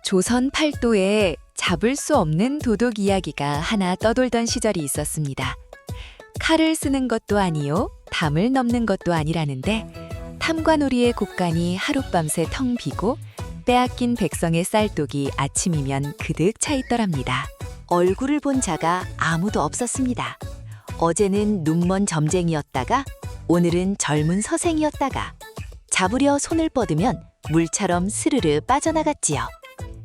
조선 팔도에 잡을 수 없는 도둑 이야기가 하나 떠돌던 시절이 있었습니다. 칼을 쓰는 것도 아니요, 담을 넘는 것도 아니라는데 탐관오리의 곳간이 하룻밤새 텅 비고 빼앗긴 백성의 쌀독이 아침이면 그득 차 있더랍니다. 얼굴을 본 자가 아무도 없었습니다. 어제는 눈먼 점쟁이였다가 오늘은 젊은 서생이었다가 잡으려 손을 뻗으면 물처럼 스르르 빠져나갔지요.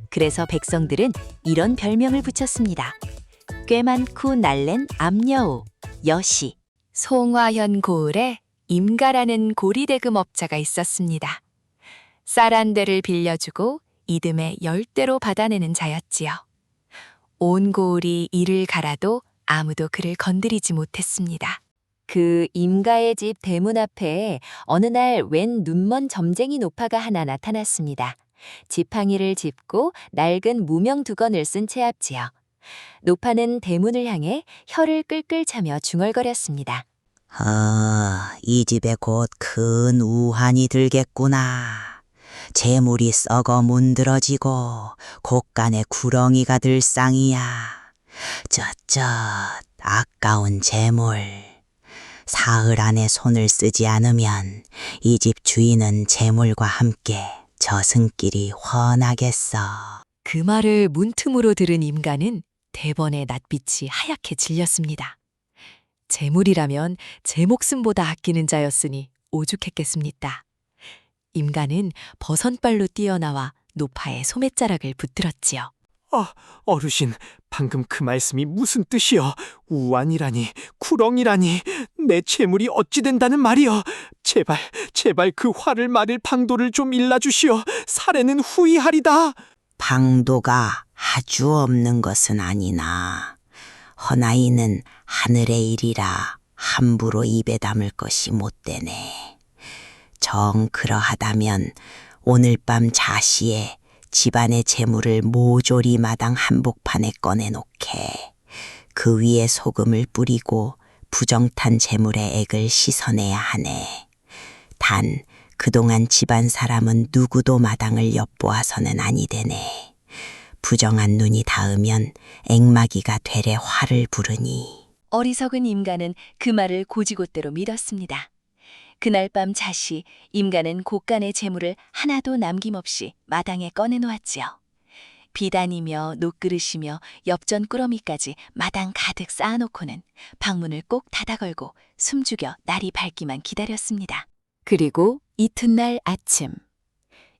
그래서 백성들은 이런 별명을 붙였습니다. 꽤 많고 날랜 암여우, 여시. 송화현 고을에 임가라는 고리대금업자가 있었습니다. 쌀 한 대를 빌려주고 이듬해 10대로 받아내는 자였지요. 온 고을이 이를 갈아도 아무도 그를 건드리지 못했습니다. 그 임가의 집 대문 앞에 어느 날 웬 눈먼 점쟁이 노파가 하나 나타났습니다. 지팡이를 짚고 낡은 무명 두건을 쓴 채 앞지요. 노파는 대문을 향해 혀를 끌끌 차며 중얼거렸습니다. 이 집에 곧 큰 우한이 들겠구나. 재물이 썩어 문드러지고 곳간에 구렁이가 들 쌍이야. 쩌쩌 아까운 재물. 사흘 안에 손을 쓰지 않으면 이 집 주인은 재물과 함께 저승길이 훤하겠어. 그 말을 문틈으로 들은 임가는 대번에 낯빛이 하얗게 질렸습니다. 재물이라면 제 목숨보다 아끼는 자였으니 오죽했겠습니까? 임가는 버선발로 뛰어나와 노파의 소매자락을 붙들었지요. 어르신, 방금 그 말씀이 무슨 뜻이여? 우환이라니, 구렁이라니, 내 재물이 어찌 된다는 말이여? 제발 그 화를 말일 방도를 좀 일러주시오. 사례는 후이하리다. 방도가 아주 없는 것은 아니나 허나이는 하늘의 일이라 함부로 입에 담을 것이 못되네. 정 그러하다면 오늘 밤 자시에 집안의 재물을 모조리 마당 한복판에 꺼내놓게 그 위에 소금을 뿌리고 부정탄 재물의 액을 씻어내야 하네. 단 그동안 집안 사람은 누구도 마당을 엿보아서는 아니 되네. 부정한 눈이 닿으면 액마기가 되레 화를 부르니. 어리석은 임가는 그 말을 고지곳대로 믿었습니다. 그날 밤 자시 임가는 곳간의 재물을 하나도 남김없이 마당에 꺼내놓았지요. 비단이며 녹그릇이며 엽전 꾸러미까지 마당 가득 쌓아놓고는 방문을 꼭 닫아걸고 숨죽여 날이 밝기만 기다렸습니다. 그리고 이튿날 아침,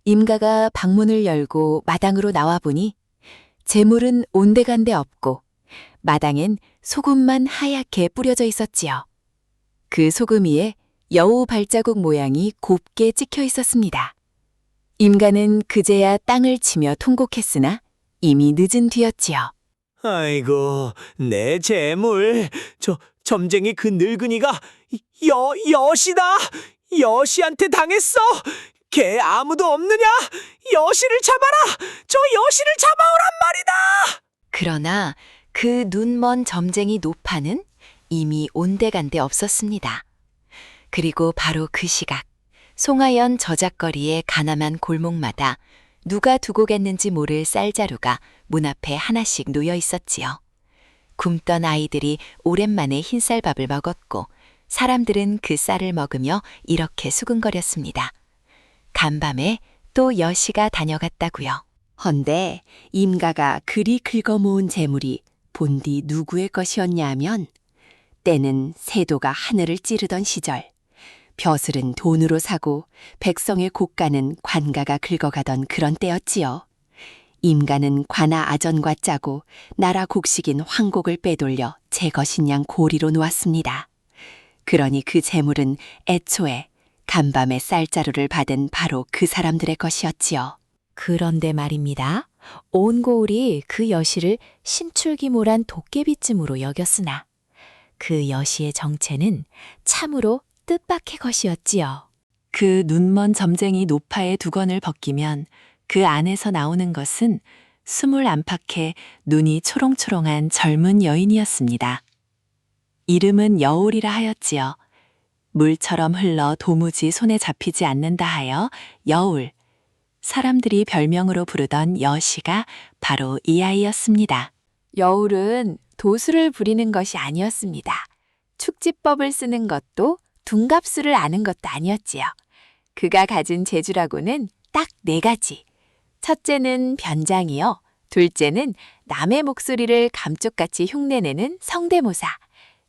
임가가 방문을 열고 마당으로 나와보니 재물은 온데간데 없고 마당엔 소금만 하얗게 뿌려져 있었지요. 그 소금 위에 여우 발자국 모양이 곱게 찍혀 있었습니다. 임가는 그제야 땅을 치며 통곡했으나 이미 늦은 뒤였지요. 아이고, 내 재물. 점쟁이 그 늙은이가 여시다. 여시한테 당했어. 걔 아무도 없느냐? 여시를 잡아라. 저 여시를 잡아오란 말이다. 그러나 그 눈먼 점쟁이 노파는 이미 온데간데 없었습니다. 그리고 바로 그 시각, 송하연 저작거리의 가난한 골목마다 누가 두고 갔는지 모를 쌀자루가 문 앞에 하나씩 놓여 있었지요. 굶던 아이들이 오랜만에 흰쌀밥을 먹었고 사람들은 그 쌀을 먹으며 이렇게 수근거렸습니다. 간밤에 또 여시가 다녀갔다고요. 헌데 임가가 그리 긁어 모은 재물이 본디 누구의 것이었냐 하면 때는 세도가 하늘을 찌르던 시절, 벼슬은 돈으로 사고 백성의 곳간은 관가가 긁어가던 그런 때였지요. 임가는 관아 아전과 짜고 나라 곡식인 황곡을 빼돌려 제 것인 양 고리로 놓았습니다. 그러니 그 재물은 애초에 간밤에 쌀자루를 받은 바로 그 사람들의 것이었지요. 그런데 말입니다. 온 고을이 그 여시를 신출기몰한 도깨비쯤으로 여겼으나 그 여시의 정체는 참으로 뜻밖의 것이었지요. 그 눈먼 점쟁이 노파의 두건을 벗기면 그 안에서 나오는 것은 스물 안팎의 눈이 초롱초롱한 젊은 여인이었습니다. 이름은 여울이라 하였지요. 물처럼 흘러 도무지 손에 잡히지 않는다 하여 여울, 사람들이 별명으로 부르던 여시가 바로 이 아이였습니다. 여울은 도수를 부리는 것이 아니었습니다. 축지법을 쓰는 것도 둔갑술을 아는 것도 아니었지요. 그가 가진 재주라고는 딱 4가지. 첫째는 변장이요. 둘째는 남의 목소리를 감쪽같이 흉내내는 성대모사.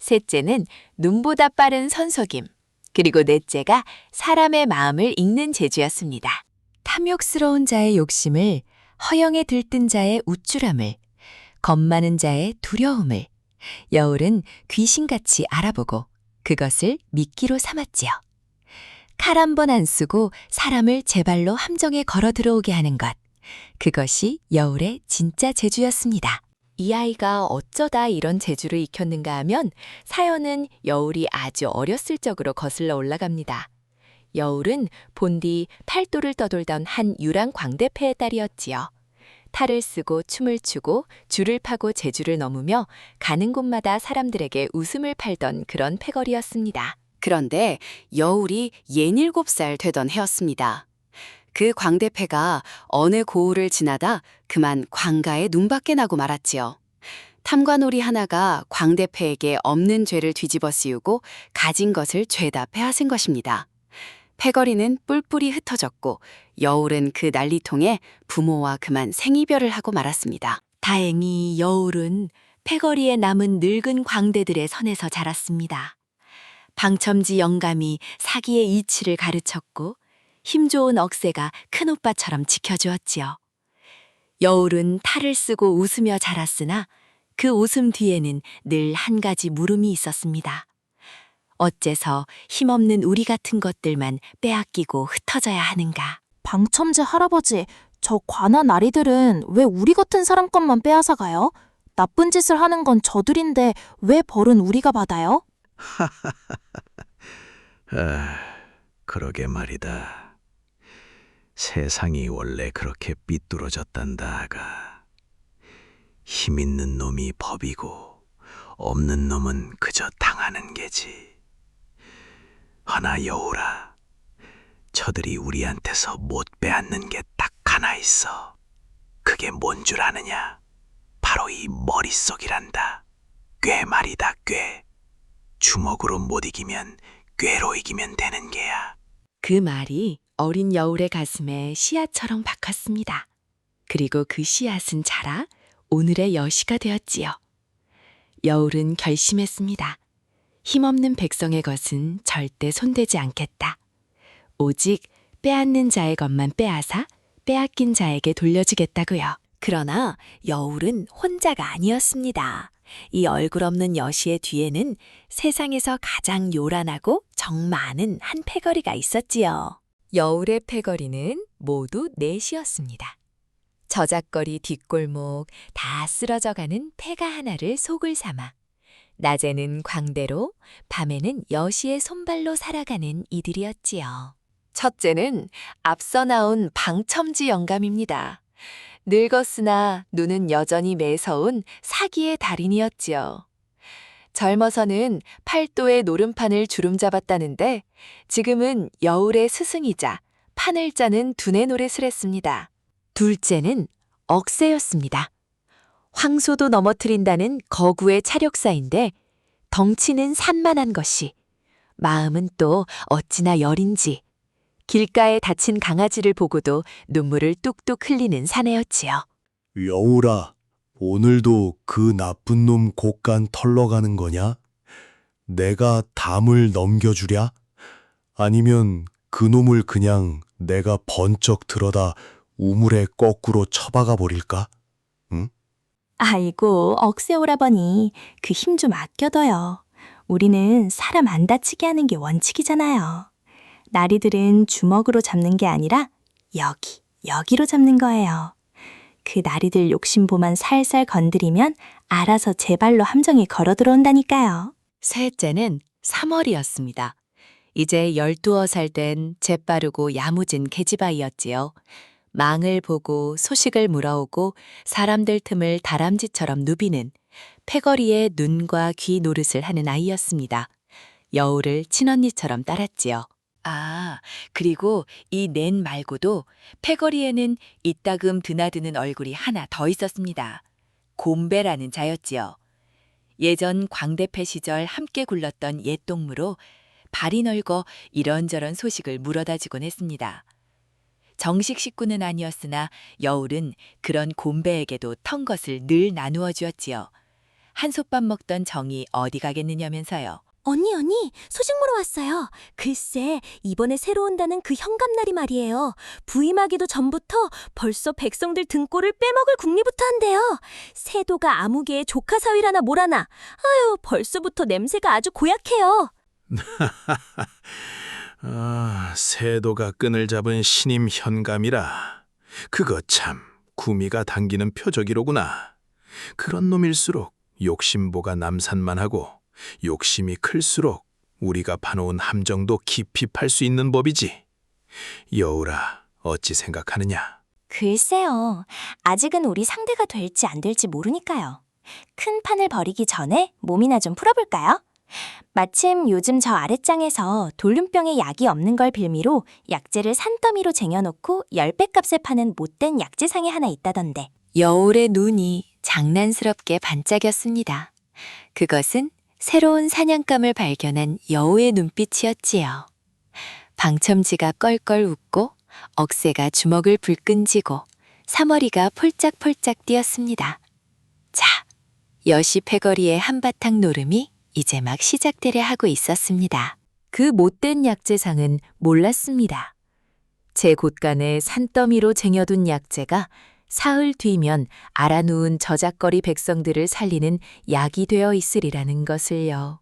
셋째는 눈보다 빠른 선속임. 그리고 넷째가 사람의 마음을 읽는 재주였습니다. 탐욕스러운 자의 욕심을, 허영에 들뜬 자의 우쭐함을, 겁 많은 자의 두려움을 여울은 귀신같이 알아보고 그것을 미끼로 삼았지요. 칼 한 번 안 쓰고 사람을 제 발로 함정에 걸어 들어오게 하는 것. 그것이 여울의 진짜 재주였습니다. 이 아이가 어쩌다 이런 재주를 익혔는가 하면 사연은 여울이 아주 어렸을 적으로 거슬러 올라갑니다. 여울은 본디 팔도를 떠돌던 한 유랑 광대패의 딸이었지요. 탈을 쓰고 춤을 추고 줄을 파고 제주를 넘으며 가는 곳마다 사람들에게 웃음을 팔던 그런 패거리였습니다. 그런데 여울이 67살 되던 해였습니다. 그 광대패가 어느 고을을 지나다 그만 광가에 눈밖에 나고 말았지요. 탐관오리 하나가 광대패에게 없는 죄를 뒤집어 씌우고 가진 것을 죄다 빼앗은 것입니다. 패거리는 뿔뿔이 흩어졌고 여울은 그 난리통에 부모와 그만 생이별을 하고 말았습니다. 다행히 여울은 패거리에 남은 늙은 광대들의 선에서 자랐습니다. 방첨지 영감이 사기의 이치를 가르쳤고 힘 좋은 억새가 큰오빠처럼 지켜주었지요. 여울은 탈을 쓰고 웃으며 자랐으나 그 웃음 뒤에는 늘 한 가지 물음이 있었습니다. 어째서 힘없는 우리 같은 것들만 빼앗기고 흩어져야 하는가? 방첨제 할아버지, 저 관한 아리들은 왜 우리 같은 사람 것만 빼앗아 가요? 나쁜 짓을 하는 건 저들인데 왜 벌은 우리가 받아요? 그러게 말이다. 세상이 원래 그렇게 삐뚤어졌단다, 아가. 힘 있는 놈이 법이고 없는 놈은 그저 당하는 게지. 허나 여울아, 저들이 우리한테서 못 빼앗는 게 딱 하나 있어. 그게 뭔 줄 아느냐? 바로 이 머릿속이란다. 꾀 말이다, 꾀. 주먹으로 못 이기면 꾀로 이기면 되는 게야. 그 말이 어린 여울의 가슴에 씨앗처럼 박혔습니다. 그리고 그 씨앗은 자라 오늘의 여시가 되었지요. 여울은 결심했습니다. 힘없는 백성의 것은 절대 손대지 않겠다. 오직 빼앗는 자의 것만 빼앗아 빼앗긴 자에게 돌려주겠다고요. 그러나 여울은 혼자가 아니었습니다. 이 얼굴 없는 여시의 뒤에는 세상에서 가장 요란하고 정 많은 한 패거리가 있었지요. 여울의 패거리는 모두 넷이었습니다. 저작거리 뒷골목 다 쓰러져가는 패가 하나를 속을 삼아 낮에는 광대로 밤에는 여시의 손발로 살아가는 이들이었지요. 첫째는 앞서 나온 방첨지 영감입니다. 늙었으나 눈은 여전히 매서운 사기의 달인이었지요. 젊어서는 팔도의 노름판을 주름잡았다는데 지금은 여울의 스승이자 판을 짜는 두뇌 노릇을 했습니다. 둘째는 억새였습니다. 황소도 넘어뜨린다는 거구의 차력사인데 덩치는 산만한 것이 마음은 또 어찌나 여린지 길가에 다친 강아지를 보고도 눈물을 뚝뚝 흘리는 사내였지요. 여울아, 오늘도 그 나쁜 놈 곡간 털러 가는 거냐? 내가 담을 넘겨주랴? 아니면 그 놈을 그냥 내가 번쩍 들어다 우물에 거꾸로 처박아 버릴까? 응? 아이고, 억새 오라버니, 그 힘 좀 아껴둬요. 우리는 사람 안 다치게 하는 게 원칙이잖아요. 나리들은 주먹으로 잡는 게 아니라 여기로 잡는 거예요. 그 나리들 욕심보만 살살 건드리면 알아서 제 발로 함정에 걸어 들어온다니까요. 셋째는 3월이었습니다. 이제 12살 된 재빠르고 야무진 계집아이였지요. 망을 보고 소식을 물어오고 사람들 틈을 다람쥐처럼 누비는 패거리의 눈과 귀 노릇을 하는 아이였습니다. 여울을 친언니처럼 따랐지요. 아, 그리고 이 낸 말고도 패거리에는 이따금 드나드는 얼굴이 하나 더 있었습니다. 곰배라는 자였지요. 예전 광대패 시절 함께 굴렀던 옛 동무로 발이 넓어 이런저런 소식을 물어다주곤 했습니다. 정식 식구는 아니었으나 여울은 그런 곰배에게도 턴 것을 늘 나누어 주었지요. 한솥밥 먹던 정이 어디 가겠느냐면서요. 언니, 소식 물어 왔어요. 글쎄, 이번에 새로 온다는 그 현감날이 말이에요. 부임하기도 전부터 벌써 백성들 등골을 빼먹을 궁리부터 한대요. 세도가 아무개의 조카 사위라나 뭐라나. 아유, 벌써부터 냄새가 아주 고약해요. 세도가 끈을 잡은 신임 현감이라. 그거 참 구미가 당기는 표적이로구나. 그런 놈일수록 욕심보가 남산만 하고 욕심이 클수록 우리가 파놓은 함정도 깊이 팔 수 있는 법이지. 여울아, 어찌 생각하느냐? 글쎄요. 아직은 우리 상대가 될지 안 될지 모르니까요. 큰 판을 벌이기 전에 몸이나 좀 풀어볼까요? 마침 요즘 저 아랫장에서 돌륜병에 약이 없는 걸 빌미로 약재를 산더미로 쟁여놓고 10배 값에 파는 못된 약재상이 하나 있다던데. 여울의 눈이 장난스럽게 반짝였습니다. 그것은 새로운 사냥감을 발견한 여우의 눈빛이었지요. 방첨지가 껄껄 웃고 억새가 주먹을 불끈 쥐고 사머리가 폴짝폴짝 뛰었습니다. 자, 여시 패거리의 한바탕 노름이 이제 막 시작되려 하고 있었습니다. 그 못된 약재상은 몰랐습니다. 제 곳간에 산더미로 쟁여둔 약재가 사흘 뒤면 알아누운 저작거리 백성들을 살리는 약이 되어 있으리라는 것을요.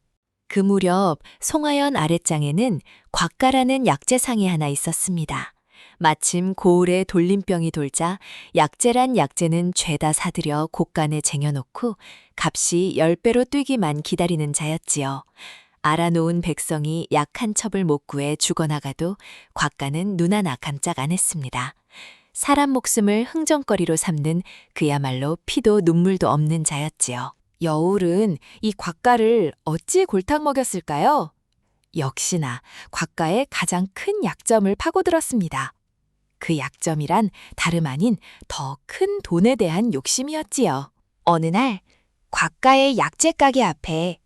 그 무렵 송하연 아랫장에는 곽가라는 약재상이 하나 있었습니다. 마침 고을에 돌림병이 돌자 약재란 약재는 죄다 사들여 곳간에 쟁여놓고 값이 10배로 뛰기만 기다리는 자였지요. 알아놓은 백성이 약 한 첩을 못 구해 죽어나가도 곽가는 눈 하나 깜짝 안 했습니다. 사람 목숨을 흥정거리로 삼는 그야말로 피도 눈물도 없는 자였지요. 여울은 이 곽가를 어찌 골탕 먹였을까요? 역시나 곽가의 가장 큰 약점을 파고들었습니다. 그 약점이란 다름 아닌 더 큰 돈에 대한 욕심이었지요. 어느 날 곽가의 약재 가게 앞에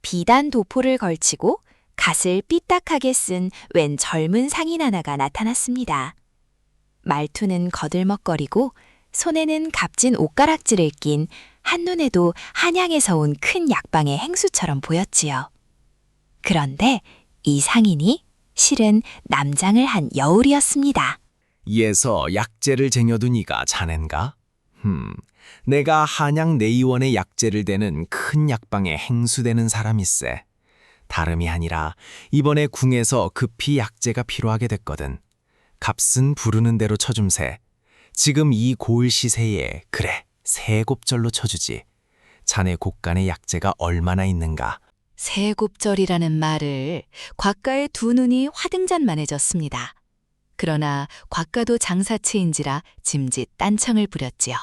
비단 도포를 걸치고 갓을 삐딱하게 쓴 웬 젊은 상인 하나가 나타났습니다. 말투는 거들먹거리고 손에는 값진 옷가락지를 낀 한눈에도 한양에서 온 큰 약방의 행수처럼 보였지요. 그런데 이 상인이 실은 남장을 한 여울이었습니다. 예서 약재를 쟁여둔 이가 자넨가? 내가 한양 내의원의 약재를 대는 큰 약방에 행수되는 사람일세. 다름이 아니라 이번에 궁에서 급히 약재가 필요하게 됐거든. 값은 부르는 대로 쳐줌세. 지금 이 고을 시세에 그래 세곱절로 쳐주지. 자네 곳간에 약재가 얼마나 있는가? 세곱절이라는 말을 곽가의 두 눈이 화등잔만해졌습니다. 그러나 곽가도 장사치인지라 짐짓 딴청을 부렸지요.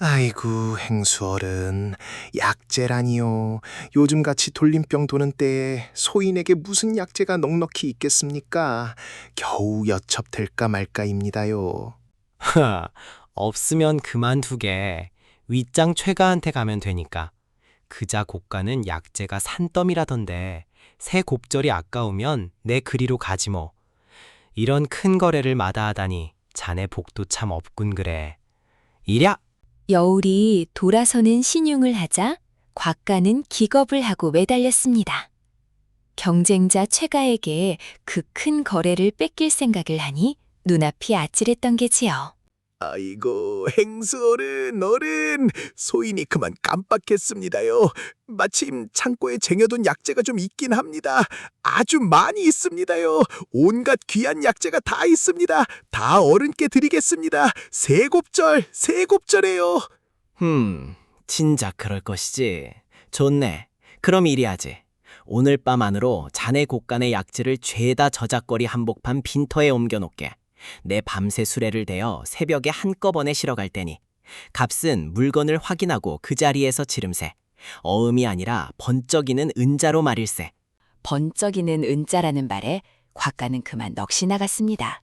아이고 행수어른, 약재라니요. 요즘같이 돌림병 도는 때에 소인에게 무슨 약재가 넉넉히 있겠습니까? 겨우 여첩될까 말까입니다요. 없으면 그만두게. 윗장 최가한테 가면 되니까. 그자 곳간은 약재가 산더미라던데 새 곱절이 아까우면 내 그리로 가지 뭐. 이런 큰 거래를 마다하다니 자네 복도 참 없군 그래. 이랴! 여울이 돌아서는 신용을 하자 곽가는 기겁을 하고 매달렸습니다. 경쟁자 최가에게 그 큰 거래를 뺏길 생각을 하니 눈앞이 아찔했던 게지요. 아이고 행수어른, 어른, 소인이 그만 깜빡했습니다요. 마침 창고에 쟁여둔 약재가 좀 있긴 합니다. 아주 많이 있습니다요. 온갖 귀한 약재가 다 있습니다. 다 어른께 드리겠습니다. 세곱절에요. 진작 그럴 것이지. 좋네. 그럼 이리하지. 오늘 밤 안으로 자네 곳간의 약재를 죄다 저작거리 한복판 빈터에 옮겨놓게. 내 밤새 수레를 대어 새벽에 한꺼번에 실어갈 테니 값은 물건을 확인하고 그 자리에서 치름세. 어음이 아니라 번쩍이는 은자로 말일세. 번쩍이는 은자라는 말에 곽가는 그만 넋이 나갔습니다.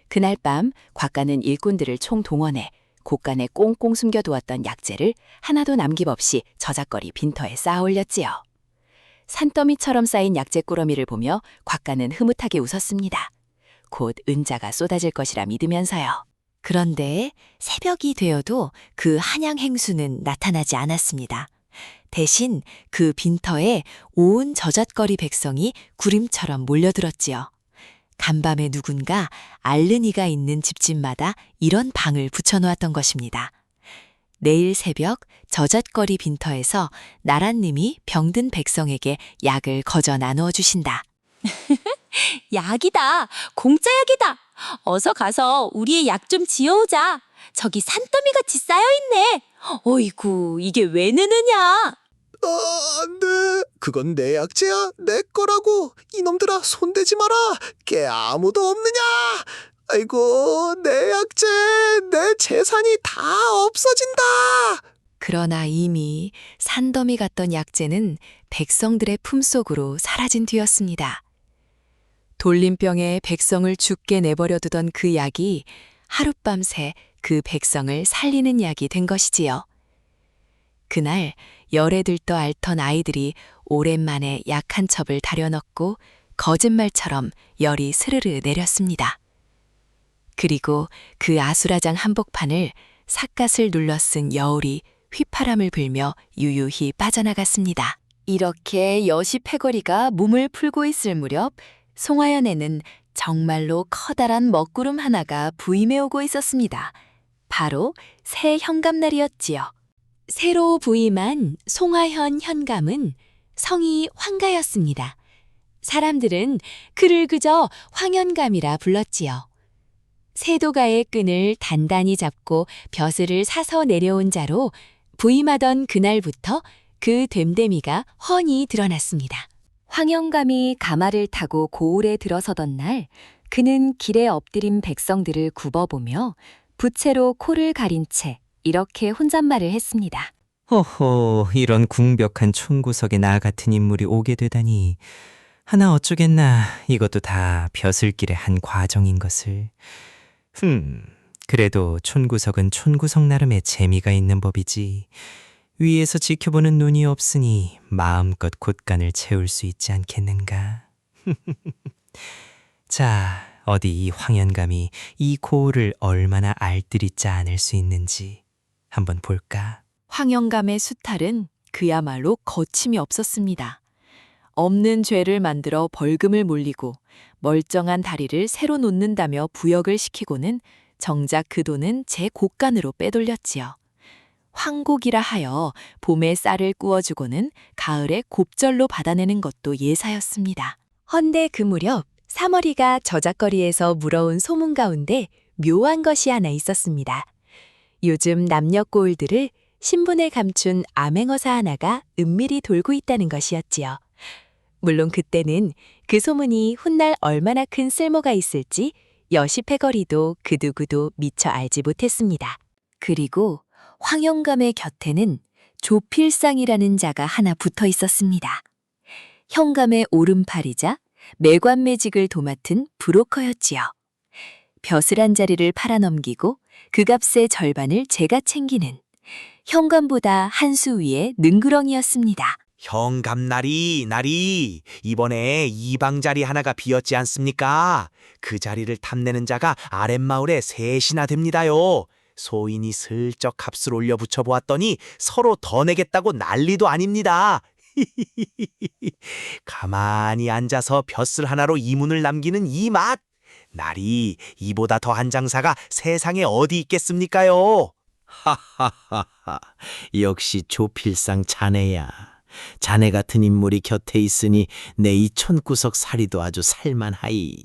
그날 밤 곽가는 일꾼들을 총동원해 곳간에 꽁꽁 숨겨두었던 약재를 하나도 남김없이 저작거리 빈터에 쌓아 올렸지요. 산더미처럼 쌓인 약재 꾸러미를 보며 곽가는 흐뭇하게 웃었습니다. 곧 은자가 쏟아질 것이라 믿으면서요. 그런데 새벽이 되어도 그 한양 행수는 나타나지 않았습니다. 대신 그 빈터에 온 저잣거리 백성이 구림처럼 몰려들었지요. 간밤에 누군가 앓는 이가 있는 집집마다 이런 방을 붙여놓았던 것입니다. 내일 새벽 저잣거리 빈터에서 나랏님이 병든 백성에게 약을 거저 나누어 주신다. 약이다. 공짜 약이다. 어서 가서 우리의 약 좀 지어오자. 저기 산더미같이 쌓여있네. 어이구, 이게 왜 느느냐? 안 돼. 그건 내 약재야. 내 거라고. 이놈들아, 손대지 마라. 걔 아무도 없느냐? 아이고, 내 약재, 내 재산이 다 없어진다. 그러나 이미 산더미 같던 약재는 백성들의 품속으로 사라진 뒤였습니다. 돌림병에 백성을 죽게 내버려 두던 그 약이 하룻밤새 그 백성을 살리는 약이 된 것이지요. 그날 열에 들떠 앓던 아이들이 오랜만에 약 한 첩을 다려넣고 거짓말처럼 열이 스르르 내렸습니다. 그리고 그 아수라장 한복판을 삿갓을 눌러 쓴 여울이 휘파람을 불며 유유히 빠져나갔습니다. 이렇게 여시 패거리가 몸을 풀고 있을 무렵 송하연에는 정말로 커다란 먹구름 하나가 부임해 오고 있었습니다. 바로 새 현감날이었지요. 새로 부임한 송하현 현감은 성이 황가였습니다. 사람들은 그를 그저 황현감이라 불렀지요. 세도가의 끈을 단단히 잡고 벼슬을 사서 내려온 자로 부임하던 그날부터 그 됨됨이가 훤히 드러났습니다. 황현감이 가마를 타고 고을에 들어서던 날, 그는 길에 엎드린 백성들을 굽어보며 부채로 코를 가린 채 이렇게 혼잣말을 했습니다. 허허, 이런 궁벽한 촌구석에 나 같은 인물이 오게 되다니. 하나 어쩌겠나, 이것도 다 벼슬길의 한 과정인 것을. 그래도 촌구석은 촌구석 나름의 재미가 있는 법이지. 위에서 지켜보는 눈이 없으니 마음껏 곳간을 채울 수 있지 않겠는가. 자, 어디 이 황현감이 이 고을을 얼마나 알뜰히 짜낼 수 있는지 한번 볼까? 황현감의 수탈은 그야말로 거침이 없었습니다. 없는 죄를 만들어 벌금을 몰리고 멀쩡한 다리를 새로 놓는다며 부역을 시키고는 정작 그 돈은 제 곳간으로 빼돌렸지요. 황곡이라 하여 봄에 쌀을 구워주고는 가을에 곱절로 받아내는 것도 예사였습니다. 헌데 그 무렵 사머리가 저잣거리에서 물어온 소문 가운데 묘한 것이 하나 있었습니다. 요즘 남녀 꼬울들을 신분을 감춘 암행어사 하나가 은밀히 돌고 있다는 것이었지요. 물론 그때는 그 소문이 훗날 얼마나 큰 쓸모가 있을지 여시패거리도 그 누구도 미처 알지 못했습니다. 그리고 황현감의 곁에는 조필상이라는 자가 하나 붙어 있었습니다. 현감의 오른팔이자 매관매직을 도맡은 브로커였지요. 벼슬한 자리를 팔아넘기고 그 값의 절반을 제가 챙기는 현감보다 한 수 위의 능구렁이였습니다. 현감나리, 이번에 이방자리 하나가 비었지 않습니까? 그 자리를 탐내는 자가 아랫마을에 셋이나 됩니다요. 소인이 슬쩍 값을 올려 붙여보았더니 서로 더 내겠다고 난리도 아닙니다. 가만히 앉아서 벼슬 하나로 이문을 남기는 이 맛! 나리, 이보다 더한 장사가 세상에 어디 있겠습니까요? 하하하하, 역시 조필상 자네야. 자네 같은 인물이 곁에 있으니 내 이 촌구석 살이도 아주 살만하이.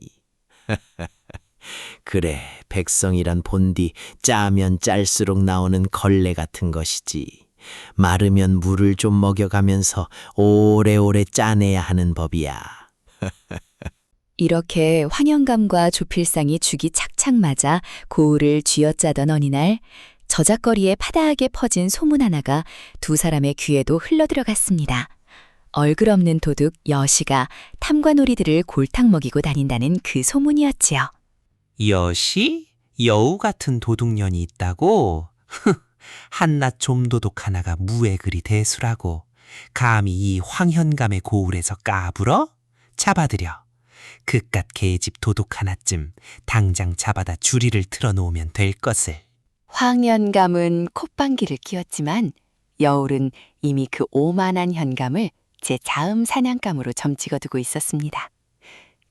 그래, 백성이란 본디 짜면 짤수록 나오는 걸레 같은 것이지. 마르면 물을 좀 먹여가면서 오래오래 짜내야 하는 법이야. 이렇게 황현감과 조필상이 죽이 착착 맞아 고을을 쥐어짜던 어느 날 저잣거리에 파다하게 퍼진 소문 하나가 두 사람의 귀에도 흘러들어갔습니다. 얼굴없는 도둑 여시가 탐관오리들을 골탕 먹이고 다닌다는 그 소문이었지요. 여시? 여우 같은 도둑년이 있다고? 한낱 좀도둑 하나가 무에 그리 대수라고. 감히 이 황현감의 고을에서 까불어? 잡아들여. 그깟 개집 도둑 하나쯤 당장 잡아다 주리를 틀어놓으면 될 것을. 황현감은 콧방귀를 뀌었지만 여울은 이미 그 오만한 현감을 제 자음 사냥감으로 점찍어두고 있었습니다.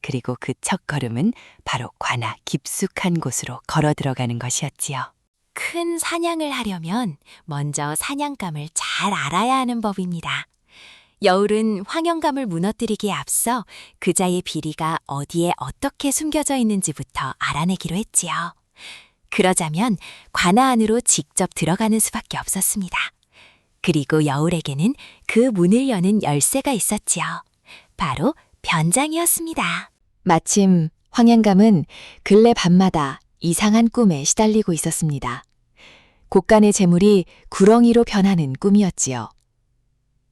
그리고 그 첫걸음은 바로 관아 깊숙한 곳으로 걸어 들어가는 것이었지요. 큰 사냥을 하려면 먼저 사냥감을 잘 알아야 하는 법입니다. 여울은 황현감을 무너뜨리기에 앞서 그자의 비리가 어디에 어떻게 숨겨져 있는지부터 알아내기로 했지요. 그러자면 관아 안으로 직접 들어가는 수밖에 없었습니다. 그리고 여울에게는 그 문을 여는 열쇠가 있었지요. 바로 변장이었습니다. 마침 황현감은 근래 밤마다 이상한 꿈에 시달리고 있었습니다. 곳간의 재물이 구렁이로 변하는 꿈이었지요.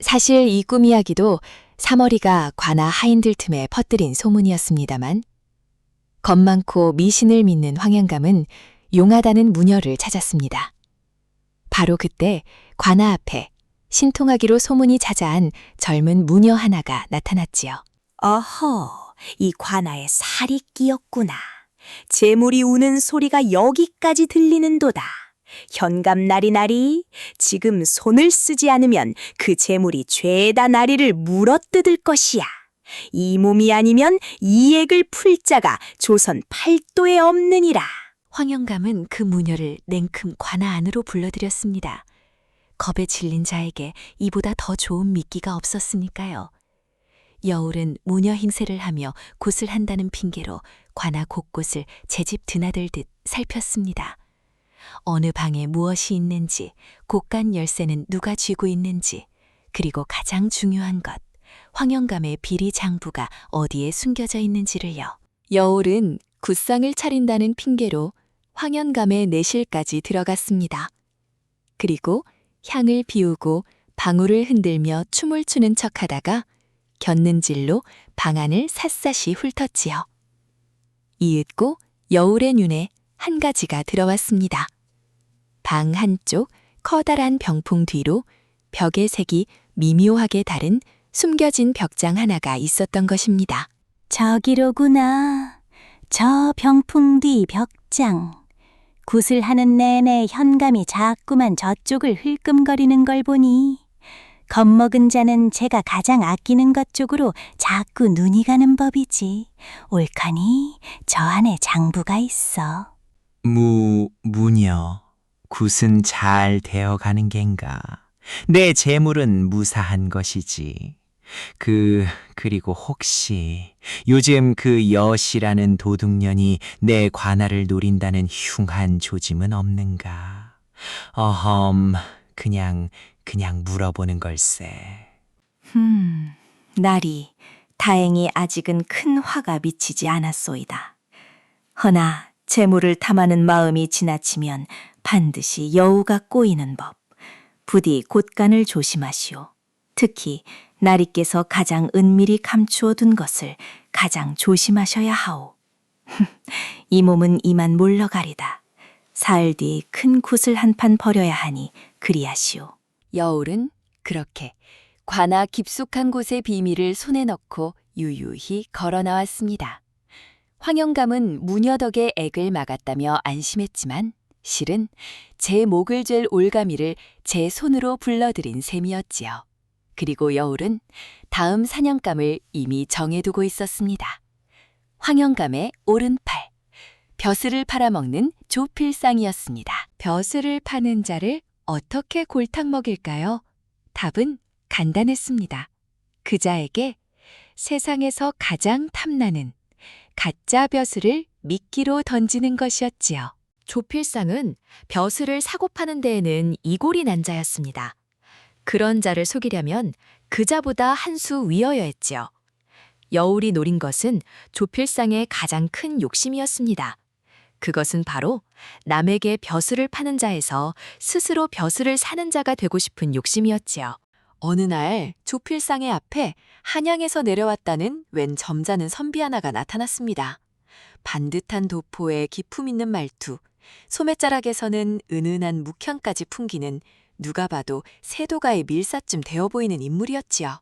사실 이 꿈 이야기도 사머리가 관아 하인들 틈에 퍼뜨린 소문이었습니다만 겁 많고 미신을 믿는 황현감은 용하다는 무녀를 찾았습니다. 바로 그때 관아 앞에 신통하기로 소문이 자자한 젊은 무녀 하나가 나타났지요. 어허, 이 관아에 살이 끼었구나. 재물이 우는 소리가 여기까지 들리는도다. 현감 나리나리, 지금 손을 쓰지 않으면 그 재물이 죄다 나리를 물어뜯을 것이야. 이 몸이 아니면 이 액을 풀 자가 조선 팔도에 없느니라. 황현감은 그 무녀를 냉큼 관아 안으로 불러들였습니다. 겁에 질린 자에게 이보다 더 좋은 미끼가 없었으니까요. 여울은 무녀 행세를 하며 굿을 한다는 핑계로 관아 곳곳을 제 집 드나들듯 살폈습니다. 어느 방에 무엇이 있는지, 곳간 열쇠는 누가 쥐고 있는지, 그리고 가장 중요한 것, 황현감의 비리 장부가 어디에 숨겨져 있는지를요. 여울은 굿상을 차린다는 핑계로 황현감의 내실까지 들어갔습니다. 그리고 향을 비우고 방울을 흔들며 춤을 추는 척하다가 곁눈질로 방 안을 샅샅이 훑었지요. 이윽고 여울의 눈에 한 가지가 들어왔습니다. 방 한쪽 커다란 병풍 뒤로 벽의 색이 미묘하게 다른 숨겨진 벽장 하나가 있었던 것입니다. 저기로구나. 저 병풍 뒤 벽장. 굿을 하는 내내 현감이 자꾸만 저쪽을 흘끔거리는 걸 보니 겁먹은 자는 제가 가장 아끼는 것 쪽으로 자꾸 눈이 가는 법이지. 옳카니 저 안에 장부가 있어. 무녀. 굿은 잘 되어가는 겐가. 내 재물은 무사한 것이지. 그리고 혹시 요즘 그 여시라는 도둑년이 내 관아를 노린다는 흉한 조짐은 없는가? 어험, 그냥 물어보는 걸세. 나리, 다행히 아직은 큰 화가 미치지 않았소이다. 허나 재물을 탐하는 마음이 지나치면 반드시 여우가 꼬이는 법. 부디 곳간을 조심하시오. 특히 나리께서 가장 은밀히 감추어 둔 것을 가장 조심하셔야 하오. 이 몸은 이만 물러가리다. 사흘 뒤 큰 굿을 한 판 벌여야 하니 그리하시오. 여울은 그렇게 관아 깊숙한 곳의 비밀을 손에 넣고 유유히 걸어 나왔습니다. 황현감은 무녀 덕에 액을 막았다며 안심했지만 실은 제 목을 잴 올가미를 제 손으로 불러들인 셈이었지요. 그리고 여울은 다음 사냥감을 이미 정해두고 있었습니다. 황현감의 오른팔, 벼슬을 팔아먹는 조필상이었습니다. 벼슬을 파는 자를 어떻게 골탕 먹일까요? 답은 간단했습니다. 그자에게 세상에서 가장 탐나는 가짜 벼슬을 미끼로 던지는 것이었지요. 조필상은 벼슬을 사고 파는 데에는 이골이 난 자였습니다. 그런 자를 속이려면 그자보다 한 수 위어야 했지요. 여울이 노린 것은 조필상의 가장 큰 욕심이었습니다. 그것은 바로 남에게 벼슬을 파는 자에서 스스로 벼슬을 사는 자가 되고 싶은 욕심이었지요. 어느 날 조필상의 앞에 한양에서 내려왔다는 웬 점잖은 선비 하나가 나타났습니다. 반듯한 도포에 기품 있는 말투, 소매자락에서는 은은한 묵향까지 풍기는 누가 봐도 세도가의 밀사쯤 되어 보이는 인물이었지요.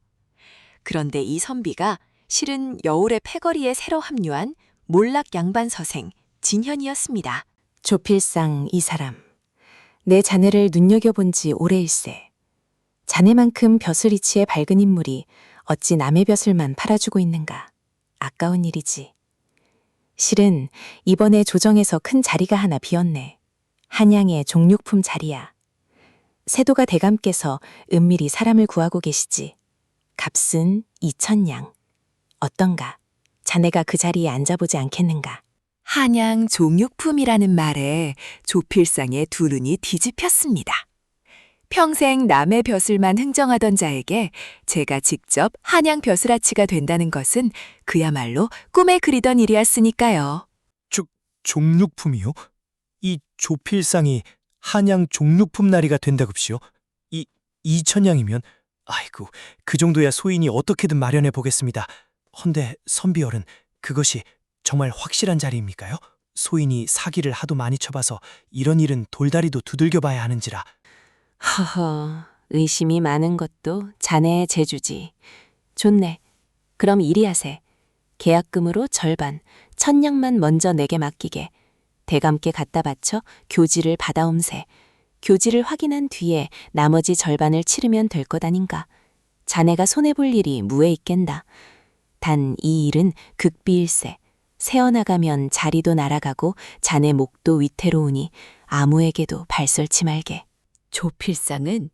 그런데 이 선비가 실은 여울의 패거리에 새로 합류한 몰락 양반 서생 진현이었습니다. 조필상 이 사람, 내 자네를 눈여겨본 지 오래일세. 자네만큼 벼슬이치에 밝은 인물이 어찌 남의 벼슬만 팔아주고 있는가. 아까운 일이지. 실은 이번에 조정에서 큰 자리가 하나 비었네. 한양의 종육품 자리야. 세도가 대감께서 은밀히 사람을 구하고 계시지. 값은 2,000냥. 어떤가? 자네가 그 자리에 앉아보지 않겠는가? 한양 종육품이라는 말에 조필상의 두 눈이 뒤집혔습니다. 평생 남의 벼슬만 흥정하던 자에게 제가 직접 한양 벼슬아치가 된다는 것은 그야말로 꿈에 그리던 일이었으니까요. 종육품이요? 이 조필상이 한양 종육품 나리가 된다급시오? 2,000냥이면 아이고, 그 정도야 소인이 어떻게든 마련해 보겠습니다. 헌데 선비어른, 그것이 정말 확실한 자리입니까요? 소인이 사기를 하도 많이 쳐봐서 이런 일은 돌다리도 두들겨 봐야 하는지라. 허허, 의심이 많은 것도 자네의 재주지. 좋네. 그럼 이리하세. 계약금으로 절반, 1,000냥만 먼저 내게 맡기게. 대감께 갖다 바쳐 교지를 받아옴세. 교지를 확인한 뒤에 나머지 절반을 치르면 될 것 아닌가. 자네가 손해볼 일이 무에 있겠다. 단 이 일은 극비일세. 새어나가면 자리도 날아가고 자네 목도 위태로우니 아무에게도 발설치 말게. 조필상은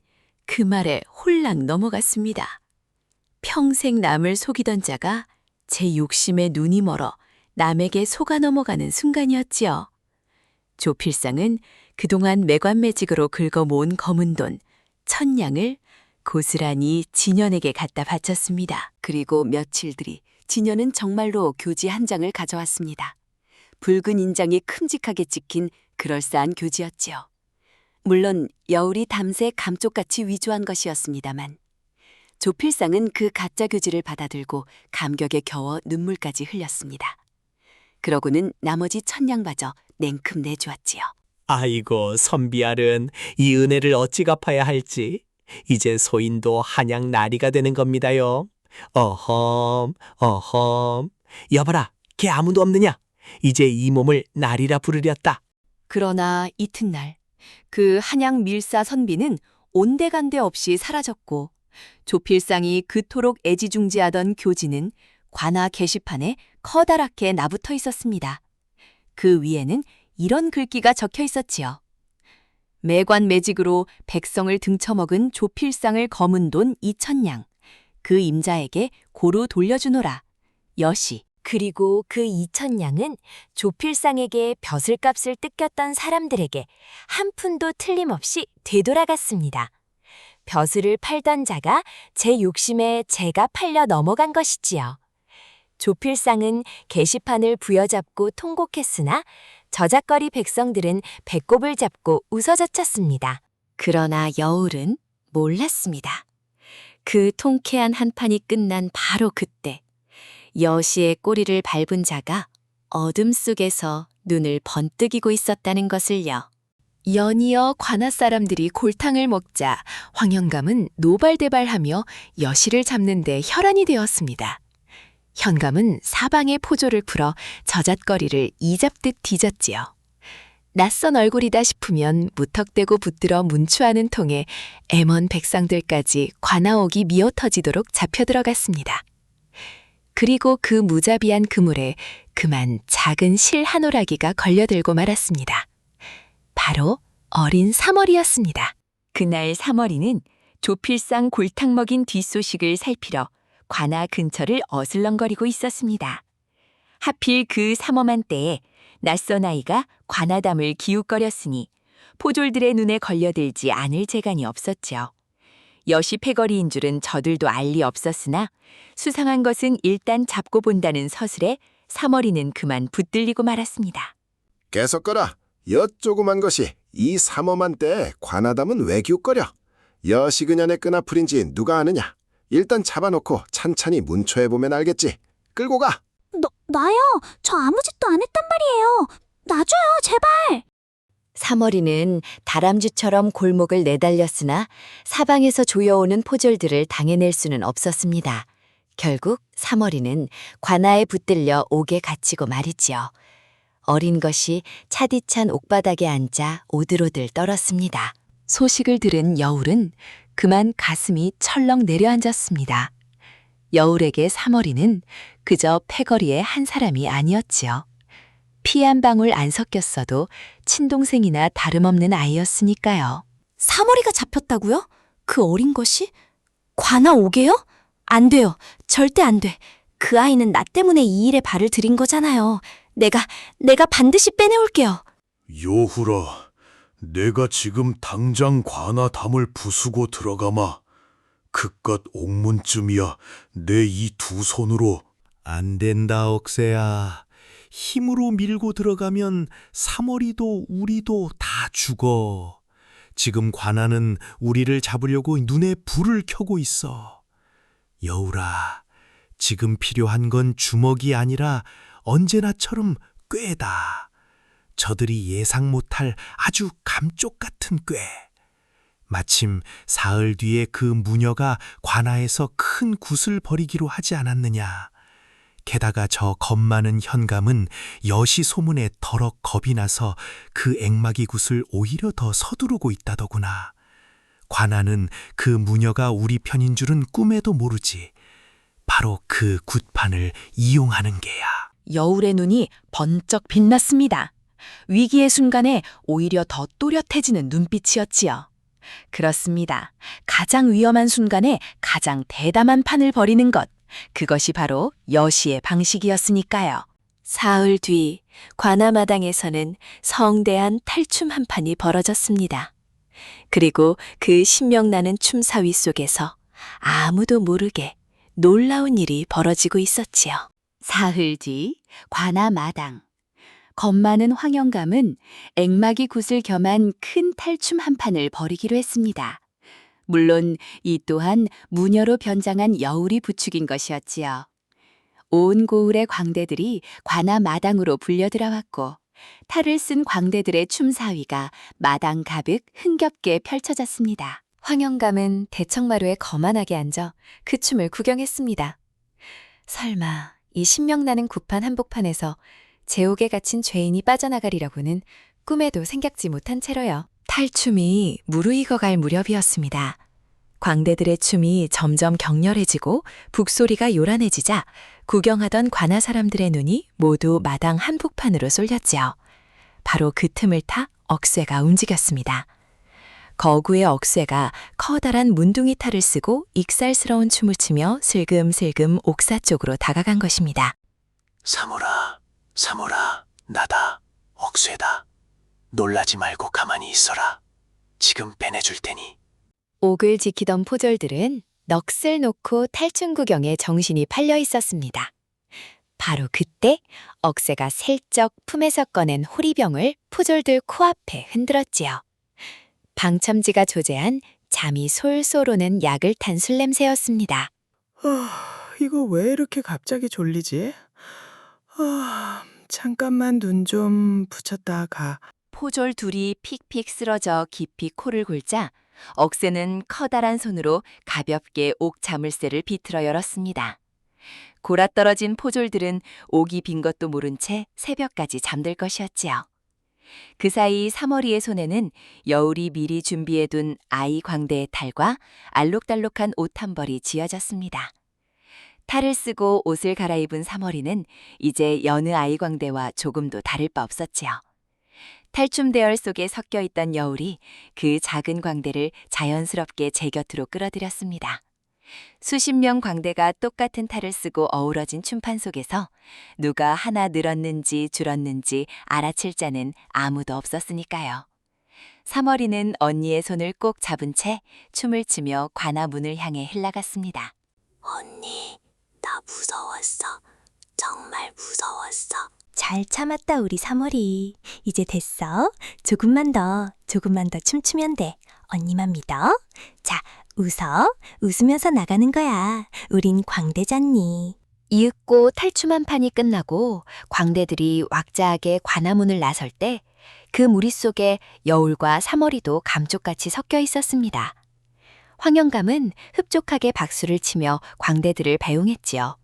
그 말에 홀랑 넘어갔습니다. 평생 남을 속이던 자가 제 욕심에 눈이 멀어 남에게 속아 넘어가는 순간이었지요. 조필상은 그동안 매관매직으로 긁어 모은 검은 돈 1,000냥을 고스란히 진현에게 갖다 바쳤습니다. 그리고 며칠 뒤 진현은 정말로 교지 한 장을 가져왔습니다. 붉은 인장이 큼직하게 찍힌 그럴싸한 교지였지요. 물론 여울이 담새 감쪽같이 위조한 것이었습니다만 조필상은 그 가짜 교지를 받아들고 감격에 겨워 눈물까지 흘렸습니다. 그러고는 나머지 1,000냥마저 냉큼 내주었지요. 아이고, 선비알은 이 은혜를 어찌 갚아야 할지. 이제 소인도 한양 나리가 되는 겁니다요. 어험. 여봐라, 걔 아무도 없느냐? 이제 이 몸을 나리라 부르렸다. 그러나 이튿날 그 한양 밀사 선비는 온데간데 없이 사라졌고 조필상이 그토록 애지중지하던 교지는 관아 게시판에 커다랗게 나붙어 있었습니다. 그 위에는 이런 글귀가 적혀 있었지요. 매관매직으로 백성을 등쳐먹은 조필상을 검은 돈 2,000냥, 그 임자에게 고루 돌려주노라. 여시. 그리고 그 2,000냥은 조필상에게 벼슬값을 뜯겼던 사람들에게 한 푼도 틀림없이 되돌아갔습니다. 벼슬을 팔던 자가 제 욕심에 제가 팔려 넘어간 것이지요. 조필상은 게시판을 부여잡고 통곡했으나 저작거리 백성들은 배꼽을 잡고 웃어젖혔습니다. 그러나 여울은 몰랐습니다. 그 통쾌한 한판이 끝난 바로 그때 여시의 꼬리를 밟은 자가 어둠 속에서 눈을 번뜩이고 있었다는 것을요. 연이어 관아 사람들이 골탕을 먹자 황현감은 노발대발하며 여시를 잡는 데 혈안이 되었습니다. 현감은 사방의 포조를 풀어 저잣거리를 이잡듯 뒤졌지요. 낯선 얼굴이다 싶으면 무턱대고 붙들어 문추하는 통에 애먼 백성들까지 관아옥이 미어터지도록 잡혀들어갔습니다. 그리고 그 무자비한 그물에 그만 작은 실 한 오라기가 걸려들고 말았습니다. 바로 어린 사머리였습니다. 그날 사머리는 조필상 골탕 먹인 뒷소식을 살피러 관아 근처를 어슬렁거리고 있었습니다. 하필 그 삼엄한 때에 낯선 아이가 관아담을 기웃거렸으니 포졸들의 눈에 걸려들지 않을 재간이 없었죠. 여시 패거리인 줄은 저들도 알 리 없었으나 수상한 것은 일단 잡고 본다는 서술에 사머리는 그만 붙들리고 말았습니다. 계속거라. 엿조그만 것이 이 삼엄한 때에 관아담은 왜 기웃거려? 여시 그년의 끈아풀인지 누가 아느냐? 일단 잡아놓고 찬찬히 문초해보면 알겠지. 끌고 가! 나요? 저 아무 짓도 안 했단 말이에요. 놔줘요, 제발. 사머리는 다람쥐처럼 골목을 내달렸으나 사방에서 조여오는 포졸들을 당해낼 수는 없었습니다. 결국 사머리는 관아에 붙들려 옥에 갇히고 말이지요. 어린 것이 차디찬 옥바닥에 앉아 오들오들 떨었습니다. 소식을 들은 여울은 그만 가슴이 철렁 내려앉았습니다. 여울에게 사머리는 그저 패거리의 한 사람이 아니었지요. 피 한 방울 안 섞였어도 친동생이나 다름없는 아이였으니까요. 사머리가 잡혔다고요? 그 어린 것이? 관아 오게요? 안 돼요. 절대 안 돼. 그 아이는 나 때문에 이 일에 발을 들인 거잖아요. 내가 반드시 빼내올게요. 여후라, 내가 지금 당장 관아 담을 부수고 들어가마. 그깟 옥문쯤이야 내 이 두 손으로. 안 된다, 억새야. 힘으로 밀고 들어가면 사머리도 우리도 다 죽어. 지금 관아는 우리를 잡으려고 눈에 불을 켜고 있어. 여울아, 지금 필요한 건 주먹이 아니라 언제나처럼 꾀다. 저들이 예상 못할 아주 감쪽 같은 꾀. 마침 사흘 뒤에 그 무녀가 관아에서 큰 굿을 벌이기로 하지 않았느냐. 게다가 저 겁 많은 현감은 여시 소문에 더럭 겁이 나서 그 액마기 굿을 오히려 더 서두르고 있다더구나. 관아는 그 무녀가 우리 편인 줄은 꿈에도 모르지. 바로 그 굿판을 이용하는 게야. 여울의 눈이 번쩍 빛났습니다. 위기의 순간에 오히려 더 또렷해지는 눈빛이었지요. 그렇습니다. 가장 위험한 순간에 가장 대담한 판을 벌이는 것. 그것이 바로 여시의 방식이었으니까요. 사흘 뒤 관아마당에서는 성대한 탈춤 한 판이 벌어졌습니다. 그리고 그 신명나는 춤사위 속에서 아무도 모르게 놀라운 일이 벌어지고 있었지요. 사흘 뒤 관아마당. 겁 많은 황영감은 액마기 굿을 겸한 큰 탈춤 한 판을 벌이기로 했습니다. 물론 이 또한 무녀로 변장한 여울이 부추긴 것이었지요. 온 고을의 광대들이 관아 마당으로 불려들어왔고 탈을 쓴 광대들의 춤사위가 마당 가득 흥겹게 펼쳐졌습니다. 황영감은 대청마루에 거만하게 앉아 그 춤을 구경했습니다. 설마 이 신명나는 굿판 한복판에서 제옥에 갇힌 죄인이 빠져나가리라고는 꿈에도 생각지 못한 채로요. 탈춤이 무르익어갈 무렵이었습니다. 광대들의 춤이 점점 격렬해지고 북소리가 요란해지자 구경하던 관아 사람들의 눈이 모두 마당 한복판으로 쏠렸지요. 바로 그 틈을 타 억새가 움직였습니다. 거구의 억새가 커다란 문둥이 탈을 쓰고 익살스러운 춤을 추며 슬금슬금 옥사 쪽으로 다가간 것입니다. 사모라, 나다, 억쇠다. 놀라지 말고 가만히 있어라. 지금 빼내줄 테니. 옥을 지키던 포졸들은 넋을 놓고 탈춤 구경에 정신이 팔려 있었습니다. 바로 그때 억새가 슬쩍 품에서 꺼낸 호리병을 포졸들 코앞에 흔들었지요. 방첨지가 조제한 잠이 솔솔 오는 약을 탄 술 냄새였습니다. 이거 왜 이렇게 갑자기 졸리지? 잠깐만 눈 좀 붙였다 가. 포졸 둘이 픽픽 쓰러져 깊이 코를 골자 억새는 커다란 손으로 가볍게 옥 자물쇠를 비틀어 열었습니다. 골아떨어진 포졸들은 옥이 빈 것도 모른 채 새벽까지 잠들 것이었지요. 그 사이 사머리의 손에는 여울이 미리 준비해둔 아이 광대의 탈과 알록달록한 옷 한 벌이 쥐어졌습니다. 탈을 쓰고 옷을 갈아입은 사머리는 이제 여느 아이 광대와 조금도 다를 바 없었지요. 탈춤 대열 속에 섞여 있던 여울이 그 작은 광대를 자연스럽게 제 곁으로 끌어들였습니다. 수십 명 광대가 똑같은 탈을 쓰고 어우러진 춤판 속에서 누가 하나 늘었는지 줄었는지 알아챌 자는 아무도 없었으니까요. 사머리는 언니의 손을 꼭 잡은 채 춤을 추며 관아 문을 향해 흘러갔습니다. 언니, 나 무서웠어. 정말 무서웠어. 잘 참았다, 우리 사머리. 이제 됐어. 조금만 더 춤추면 돼. 언니만 믿어. 자, 웃어. 웃으면서 나가는 거야. 우린 광대잖니. 이윽고 탈춤한 판이 끝나고 광대들이 왁자하게 관아문을 나설 때 그 무리 속에 여울과 사머리도 감쪽같이 섞여 있었습니다. 황영감은 흡족하게 박수를 치며 광대들을 배웅했지요.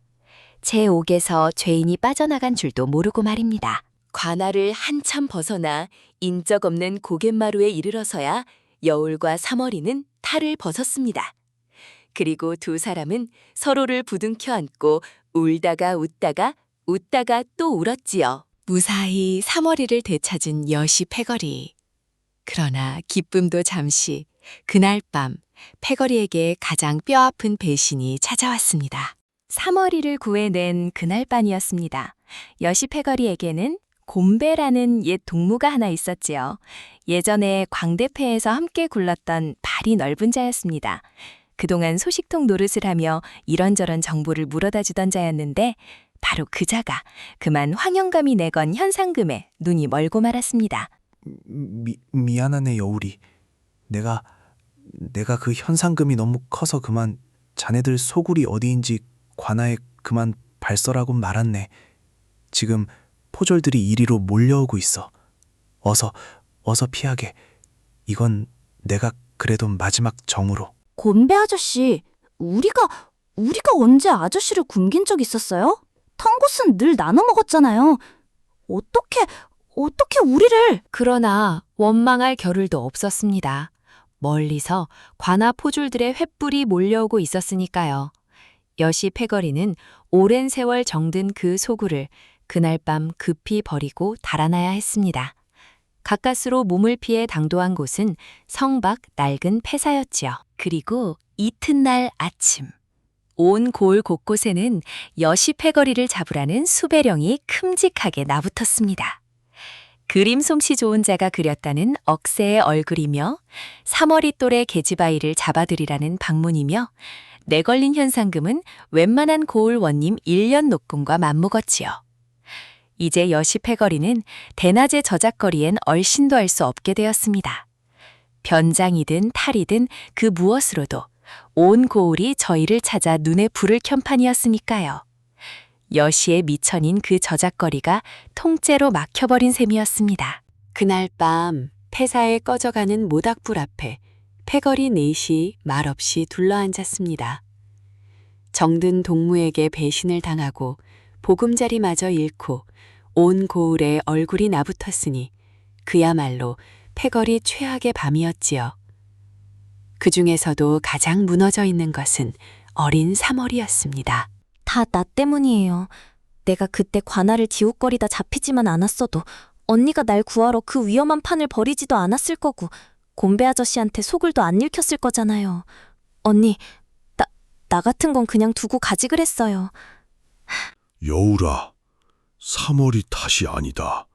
제 옥에서 죄인이 빠져나간 줄도 모르고 말입니다. 관아를 한참 벗어나 인적 없는 고갯마루에 이르러서야 여울과 사머리는 탈을 벗었습니다. 그리고 두 사람은 서로를 부둥켜 안고 울다가 웃다가 웃다가 또 울었지요. 무사히 사머리를 되찾은 여시 패거리. 그러나 기쁨도 잠시 그날 밤 패거리에게 가장 뼈아픈 배신이 찾아왔습니다. 사머리를 구해낸 그날 밤이었습니다. 여시 패거리에게는 곰배라는 옛 동무가 하나 있었지요. 예전에 광대패에서 함께 굴렀던 발이 넓은 자였습니다. 그동안 소식통 노릇을 하며 이런저런 정보를 물어다 주던 자였는데 바로 그 자가 그만 황영감이 내건 현상금에 눈이 멀고 말았습니다. 미안하네 여울이. 내가 그 현상금이 너무 커서 그만 자네들 소굴이 어디인지 관아에 그만 발설하고 말았네. 지금 포졸들이 이리로 몰려오고 있어. 어서 피하게. 이건 내가 그래도 마지막 정으로. 곰배 아저씨, 우리가 언제 아저씨를 굶긴 적 있었어요? 턴 곳은 늘 나눠 먹었잖아요. 어떻게 우리를... 그러나 원망할 겨를도 없었습니다. 멀리서 관아 포졸들의 횃불이 몰려오고 있었으니까요. 여시 패거리는 오랜 세월 정든 그 소굴을 그날 밤 급히 버리고 달아나야 했습니다. 가까스로 몸을 피해 당도한 곳은 성 밖 낡은 폐사였지요. 그리고 이튿날 아침, 온 고을 곳곳에는 여시 패거리를 잡으라는 수배령이 큼직하게 나붙었습니다. 그림 솜씨 좋은 자가 그렸다는 억새의 얼굴이며 사머리 똘의 계집아이를 잡아들이라는 방문이며 내걸린 현상금은 웬만한 고을 원님 1년 녹금과 맞먹었지요. 이제 여시 패거리는 대낮의 저작거리엔 얼씬도 할 수 없게 되었습니다. 변장이든 탈이든 그 무엇으로도 온 고을이 저희를 찾아 눈에 불을 켠 판이었으니까요. 여시의 미천인 그 저작거리가 통째로 막혀버린 셈이었습니다. 그날 밤 폐사에 꺼져가는 모닥불 앞에 패거리 넷이 말없이 둘러앉았습니다. 정든 동무에게 배신을 당하고 보금자리마저 잃고 온 고을에 얼굴이 나붙었으니 그야말로 패거리 최악의 밤이었지요. 그 중에서도 가장 무너져 있는 것은 어린 사머리였습니다. 다 나 때문이에요. 내가 그때 관아를 디웃거리다 잡히지만 않았어도 언니가 날 구하러 그 위험한 판을 버리지도 않았을 거고 곰배 아저씨한테 속을도 안 읽혔을 거잖아요. 언니, 나 같은 건 그냥 두고 가지 그랬어요. 여울아, 사머리 탓이 아니다.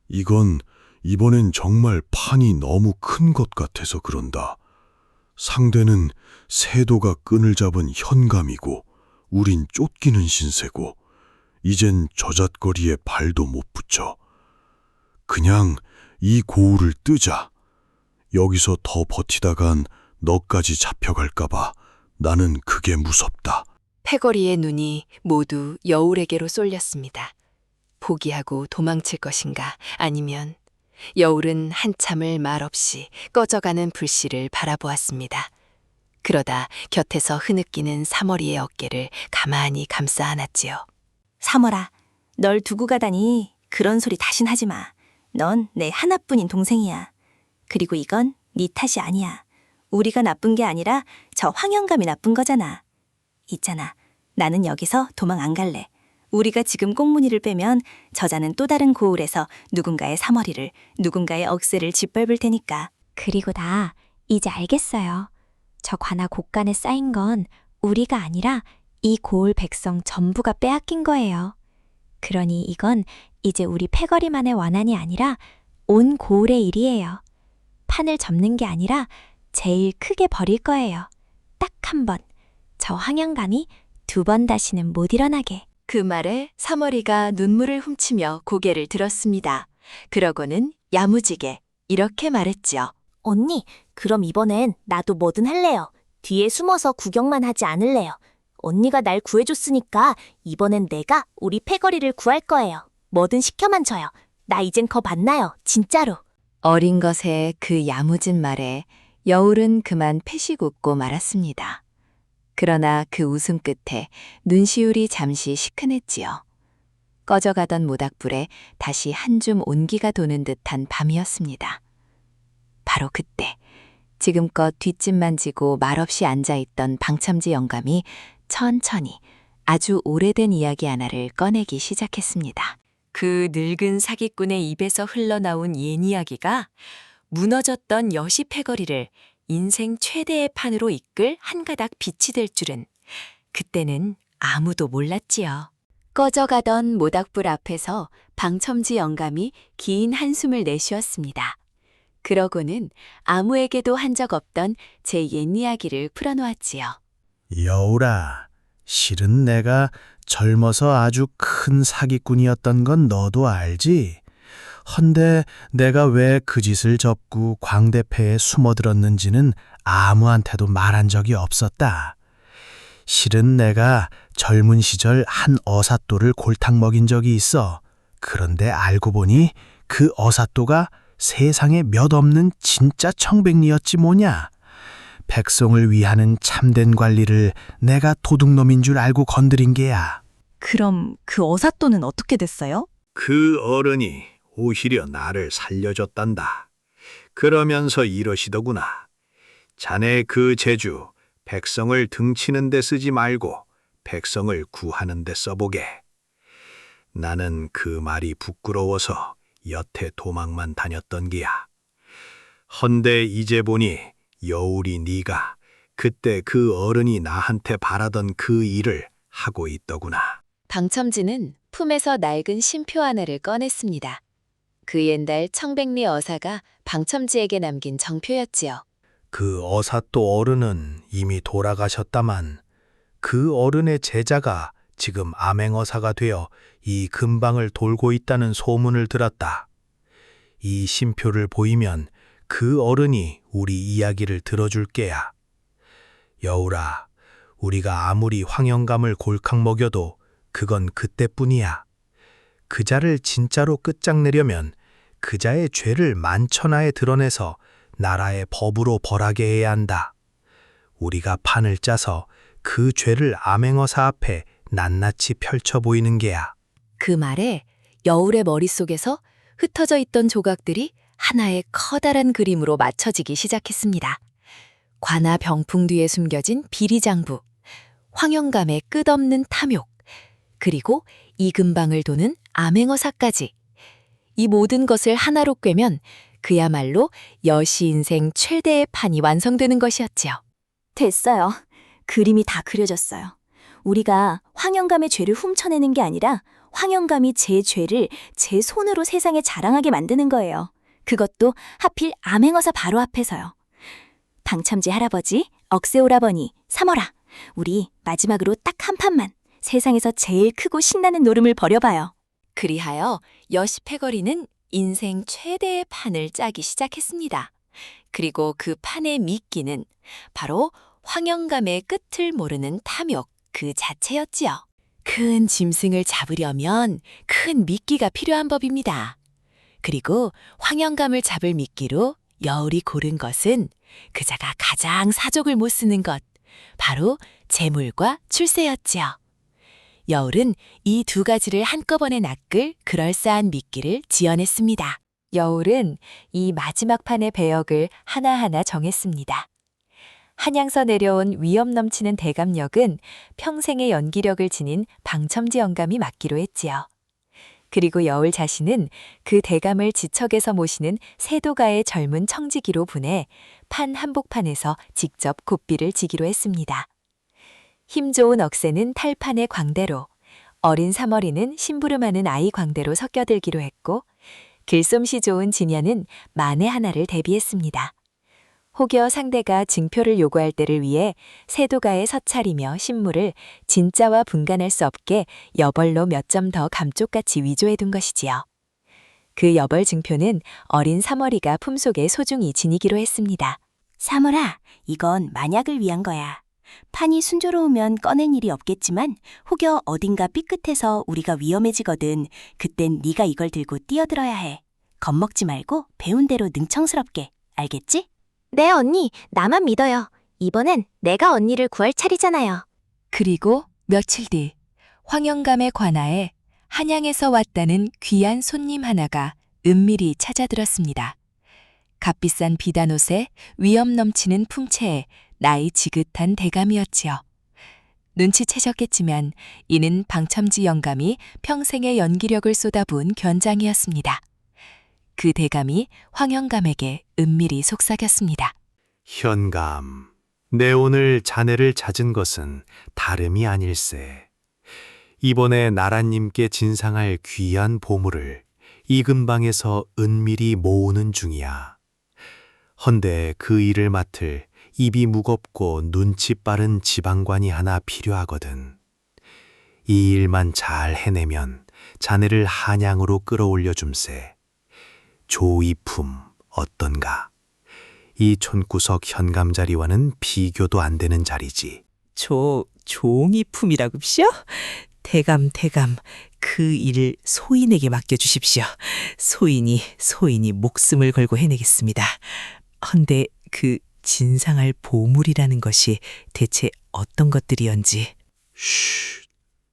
이번엔 정말 판이 너무 큰 것 같아서 그런다. 상대는 세도가 끈을 잡은 현감이고 우린 쫓기는 신세고 이젠 저잣거리에 발도 못 붙여. 그냥 이 고울을 뜨자. 여기서 더 버티다간 너까지 잡혀갈까봐 나는 그게 무섭다. 패거리의 눈이 모두 여울에게로 쏠렸습니다. 포기하고 도망칠 것인가 아니면 여울은 한참을 말없이 꺼져가는 불씨를 바라보았습니다. 그러다 곁에서 흐느끼는 사머리의 어깨를 가만히 감싸 안았지요. 사머라, 널 두고 가다니 그런 소리 다신 하지 마. 넌 내 하나뿐인 동생이야. 그리고 이건 네 탓이 아니야. 우리가 나쁜 게 아니라 저 황영감이 나쁜 거잖아. 있잖아, 나는 여기서 도망 안 갈래. 우리가 지금 꽁무니를 빼면 저자는 또 다른 고을에서 누군가의 사머리를, 누군가의 억새를 짓밟을 테니까. 그리고 나 이제 알겠어요. 저 관아 곳간에 쌓인 건 우리가 아니라 이 고을 백성 전부가 빼앗긴 거예요. 그러니 이건 이제 우리 패거리만의 원한이 아니라 온 고을의 일이에요. 판을 접는 게 아니라 제일 크게 버릴 거예요. 딱 한 번. 저 황영감이 2번 다시는 못 일어나게. 그 말에 사머리가 눈물을 훔치며 고개를 들었습니다. 그러고는 야무지게 이렇게 말했지요. 언니, 그럼 이번엔 나도 뭐든 할래요. 뒤에 숨어서 구경만 하지 않을래요. 언니가 날 구해줬으니까 이번엔 내가 우리 패거리를 구할 거예요. 뭐든 시켜만 줘요. 나 이젠 겁 안 나요. 진짜로. 어린 것의 그 야무진 말에 여울은 그만 패식 웃고 말았습니다. 그러나 그 웃음 끝에 눈시울이 잠시 시큰했지요. 꺼져가던 모닥불에 다시 한 줌 온기가 도는 듯한 밤이었습니다. 바로 그때 지금껏 뒷짐만 지고 말없이 앉아있던 방첨지 영감이 천천히 아주 오래된 이야기 하나를 꺼내기 시작했습니다. 그 늙은 사기꾼의 입에서 흘러나온 옛 이야기가 무너졌던 여시 패거리를 인생 최대의 판으로 이끌 한 가닥 빛이 될 줄은 그때는 아무도 몰랐지요. 꺼져가던 모닥불 앞에서 방첨지 영감이 긴 한숨을 내쉬었습니다. 그러고는 아무에게도 한 적 없던 제 옛 이야기를 풀어놓았지요. 여울아, 실은 내가 젊어서 아주 큰 사기꾼이었던 건 너도 알지? 헌데 내가 왜 그 짓을 접고 광대패에 숨어들었는지는 아무한테도 말한 적이 없었다. 실은 내가 젊은 시절 한 어사또를 골탕 먹인 적이 있어. 그런데 알고 보니 그 어사또가 세상에 몇 없는 진짜 청백리였지 뭐냐. 백성을 위하는 참된 관리를 내가 도둑놈인 줄 알고 건드린 게야. 그럼 그 어사또는 어떻게 됐어요? 그 어른이 오히려 나를 살려줬단다. 그러면서 이러시더구나. 자네 그 재주, 백성을 등치는 데 쓰지 말고 백성을 구하는 데 써보게. 나는 그 말이 부끄러워서 여태 도망만 다녔던 게야. 헌데 이제 보니 여울이 네가 그때 그 어른이 나한테 바라던 그 일을 하고 있더구나. 방첨지는 품에서 낡은 신표 하나를 꺼냈습니다. 그 옛날 청백리 어사가 방첨지에게 남긴 정표였지요. 그 어사또 어른은 이미 돌아가셨다만 그 어른의 제자가 지금 암행어사가 되어 이 근방을 돌고 있다는 소문을 들었다. 이 신표를 보이면 그 어른이 우리 이야기를 들어줄 게야. 여울아, 우리가 아무리 황영감을 골칵 먹여도 그건 그때뿐이야. 그자를 진짜로 끝장내려면 그자의 죄를 만천하에 드러내서 나라의 법으로 벌하게 해야 한다. 우리가 판을 짜서 그 죄를 암행어사 앞에 낱낱이 펼쳐 보이는 게야. 그 말에 여울의 머릿속에서 흩어져 있던 조각들이 하나의 커다란 그림으로 맞춰지기 시작했습니다. 관아 병풍 뒤에 숨겨진 비리장부, 황영감의 끝없는 탐욕, 그리고 이 근방을 도는 암행어사까지. 이 모든 것을 하나로 꿰면 그야말로 여시 인생 최대의 판이 완성되는 것이었지요. 됐어요. 그림이 다 그려졌어요. 우리가 황영감의 죄를 훔쳐내는 게 아니라 황영감이 제 죄를 제 손으로 세상에 자랑하게 만드는 거예요. 그것도 하필 암행어사 바로 앞에서요. 방첨지 할아버지, 억새오라버니, 삼어라. 우리 마지막으로 딱 한 판만 세상에서 제일 크고 신나는 노름을 벌여봐요. 그리하여 여시 패거리는 인생 최대의 판을 짜기 시작했습니다. 그리고 그 판의 미끼는 바로 황영감의 끝을 모르는 탐욕 그 자체였지요. 큰 짐승을 잡으려면 큰 미끼가 필요한 법입니다. 그리고 황영감을 잡을 미끼로 여울이 고른 것은 그자가 가장 사족을 못 쓰는 것, 바로 재물과 출세였지요. 여울은 이 두 가지를 한꺼번에 낚을 그럴싸한 미끼를 지어냈습니다. 여울은 이 마지막 판의 배역을 하나하나 정했습니다. 한양서 내려온 위엄 넘치는 대감역은 평생의 연기력을 지닌 방첨지 영감이 맡기로 했지요. 그리고 여울 자신은 그 대감을 지척에서 모시는 세도가의 젊은 청지기로 보내 판 한복판에서 직접 곱비를 지기로 했습니다. 힘 좋은 억새는 탈판의 광대로, 어린 사머리는 심부름하는 아이 광대로 섞여들기로 했고, 길솜씨 좋은 진야는 만에 하나를 대비했습니다. 혹여 상대가 증표를 요구할 때를 위해 세도가에 서차리며 신물을 진짜와 분간할 수 없게 여벌로 몇 점 더 감쪽같이 위조해둔 것이지요. 그 여벌 증표는 어린 사머리가 품속에 소중히 지니기로 했습니다. 사물아, 이건 만약을 위한 거야. 판이 순조로우면 꺼낼 일이 없겠지만 혹여 어딘가 삐끗해서 우리가 위험해지거든. 그땐 네가 이걸 들고 뛰어들어야 해. 겁먹지 말고 배운 대로 능청스럽게. 알겠지? 네, 언니. 나만 믿어요. 이번엔 내가 언니를 구할 차례잖아요. 그리고 며칠 뒤 황영감의 관아에 한양에서 왔다는 귀한 손님 하나가 은밀히 찾아들었습니다. 값비싼 비단옷에 위엄 넘치는 풍채에 나이 지긋한 대감이었지요. 눈치채셨겠지만 이는 방첨지 영감이 평생의 연기력을 쏟아부은 견장이었습니다. 그 대감이 황영감에게 은밀히 속삭였습니다. 현감, 내 오늘 자네를 찾은 것은 다름이 아닐세. 이번에 나라님께 진상할 귀한 보물을 이 근방에서 은밀히 모으는 중이야. 헌데 그 일을 맡을 입이 무겁고 눈치 빠른 지방관이 하나 필요하거든. 이 일만 잘 해내면 자네를 한양으로 끌어올려 줌세. 조이품 어떤가? 이 촌구석 현감 자리와는 비교도 안 되는 자리지. 종이품이라고시오? 대감, 그 일을 소인에게 맡겨주십시오. 소인이 목숨을 걸고 해내겠습니다. 헌데 그 진상할 보물이라는 것이 대체 어떤 것들이언지. 쉬,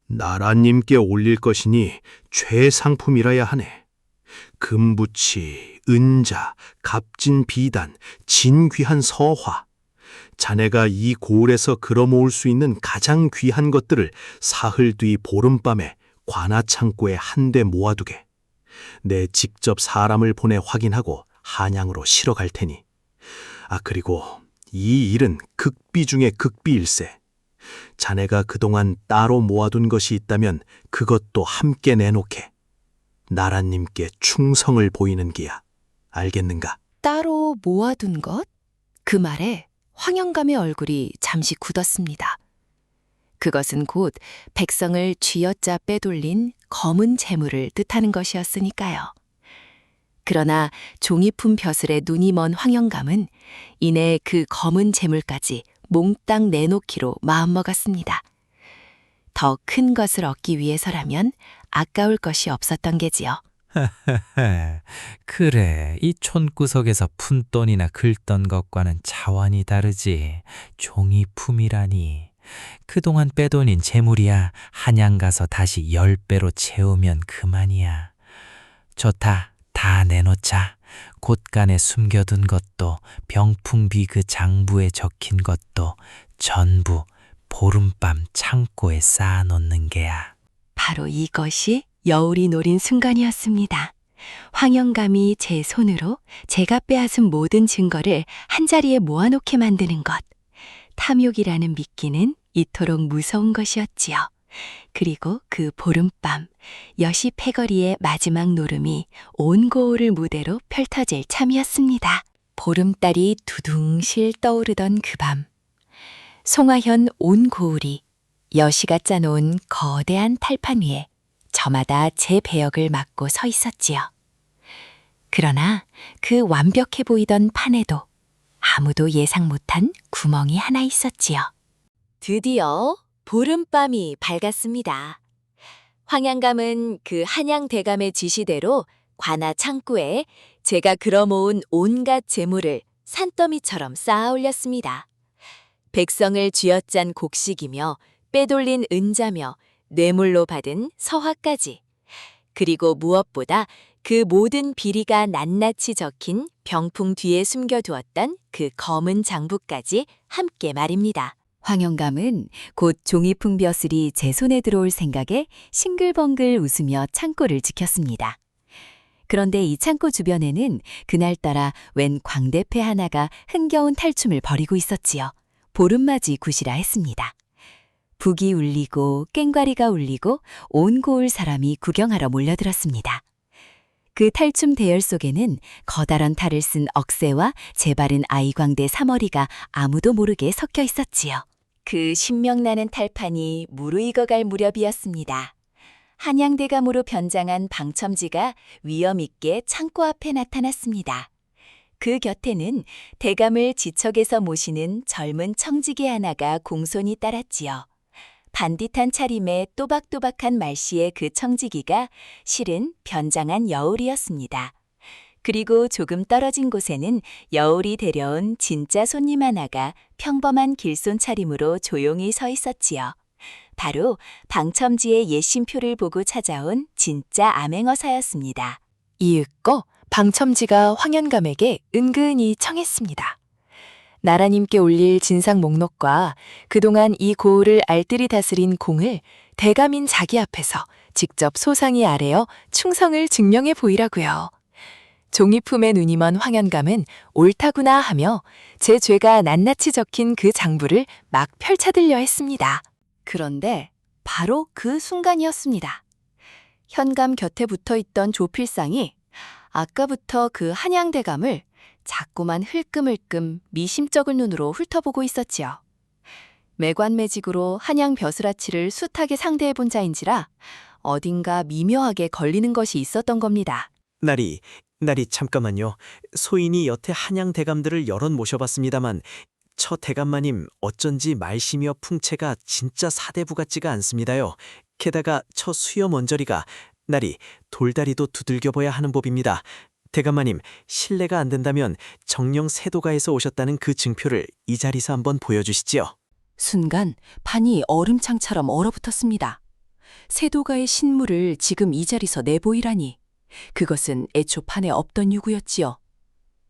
나라님께 올릴 것이니 최상품이라야 하네. 금부치, 은자, 값진 비단, 진귀한 서화. 자네가 이 고을에서 끌어모을 수 있는 가장 귀한 것들을 사흘 뒤 보름밤에 관아창고에 한데 모아두게. 내 직접 사람을 보내 확인하고 한양으로 실어 갈 테니. 그리고 이 일은 극비 중에 극비일세. 자네가 그동안 따로 모아둔 것이 있다면 그것도 함께 내놓게. 나라님께 충성을 보이는 기야. 알겠는가? 따로 모아둔 것? 그 말에 황영감의 얼굴이 잠시 굳었습니다. 그것은 곧 백성을 쥐어짜 빼돌린 검은 재물을 뜻하는 것이었으니까요. 그러나 종이품 벼슬에 눈이 먼 황영감은 이내 그 검은 재물까지 몽땅 내놓기로 마음먹었습니다. 더 큰 것을 얻기 위해서라면 아까울 것이 없었던 게지요. 그래, 이 촌구석에서 푼돈이나 긁던 것과는 차원이 다르지. 종이품이라니. 그동안 빼돈인 재물이야 한양 가서 다시 10배로 채우면 그만이야. 좋다, 다 내놓자. 곳간에 숨겨둔 것도 병풍비 그 장부에 적힌 것도 전부 보름밤 창고에 쌓아놓는 게야. 바로 이것이 여울이 노린 순간이었습니다. 황영감이 제 손으로 제가 빼앗은 모든 증거를 한자리에 모아놓게 만드는 것. 탐욕이라는 미끼는 이토록 무서운 것이었지요. 그리고 그 보름밤, 여시 패거리의 마지막 노름이 온 고을을 무대로 펼쳐질 참이었습니다. 보름달이 두둥실 떠오르던 그 밤, 송화현 온 고을이 여시가 짜놓은 거대한 탈판 위에 저마다 제 배역을 맡고 서 있었지요. 그러나 그 완벽해 보이던 판에도 아무도 예상 못한 구멍이 하나 있었지요. 드디어 보름밤이 밝았습니다. 황양감은 그 한양 대감의 지시대로 관아 창구에 제가 끌어모은 온갖 재물을 산더미처럼 쌓아 올렸습니다. 백성을 쥐어짠 곡식이며 빼돌린 은자며 뇌물로 받은 서화까지, 그리고 무엇보다 그 모든 비리가 낱낱이 적힌 병풍 뒤에 숨겨두었던 그 검은 장부까지 함께 말입니다. 황영감은 곧 종이풍 벼슬이 제 손에 들어올 생각에 싱글벙글 웃으며 창고를 지켰습니다. 그런데 이 창고 주변에는 그날따라 웬 광대패 하나가 흥겨운 탈춤을 벌이고 있었지요. 보름맞이 굿이라 했습니다. 북이 울리고 꽹과리가 울리고 온 고을 사람이 구경하러 몰려들었습니다. 그 탈춤 대열 속에는 커다란 탈을 쓴 억새와 재바른 아이광대 사머리가 아무도 모르게 섞여 있었지요. 그 신명나는 탈판이 무르익어갈 무렵이었습니다. 한양대감으로 변장한 방첨지가 위엄 있게 창고 앞에 나타났습니다. 그 곁에는 대감을 지척에서 모시는 젊은 청지기 하나가 공손히 따랐지요. 반듯한 차림에 또박또박한 말씨의 그 청지기가 실은 변장한 여울이었습니다. 그리고 조금 떨어진 곳에는 여울이 데려온 진짜 손님 하나가 평범한 길손 차림으로 조용히 서 있었지요. 바로 방첨지의 예심표를 보고 찾아온 진짜 암행어사였습니다. 이윽고 방첨지가 황현감에게 은근히 청했습니다. 나라님께 올릴 진상 목록과 그동안 이 고을을 알뜰히 다스린 공을 대감인 자기 앞에서 직접 소상히 아뢰어 충성을 증명해 보이라고요. 종이품에 눈이 먼 황현감은 옳다구나 하며 제 죄가 낱낱이 적힌 그 장부를 막 펼쳐들려 했습니다. 그런데 바로 그 순간이었습니다. 현감 곁에 붙어있던 조필상이 아까부터 그 한양대감을 자꾸만 흘끔흘끔 미심쩍은 눈으로 훑어보고 있었지요. 매관매직으로 한양 벼슬아치를 숱하게 상대해본 자인지라 어딘가 미묘하게 걸리는 것이 있었던 겁니다. 나리 잠깐만요. 소인이 여태 한양 대감들을 여럿 모셔봤습니다만 처 대감마님 어쩐지 말심이어 풍채가 진짜 사대부 같지가 않습니다요. 게다가 처 수염 언저리가 나리 돌다리도 두들겨봐야 하는 법입니다. 대감마님 실례가 안 된다면 정령 세도가에서 오셨다는 그 증표를 이 자리에서 한번 보여주시지요. 순간 판이 얼음창처럼 얼어붙었습니다. 세도가의 신물을 지금 이 자리서 내보이라니 그것은 애초 판에 없던 요구였지요.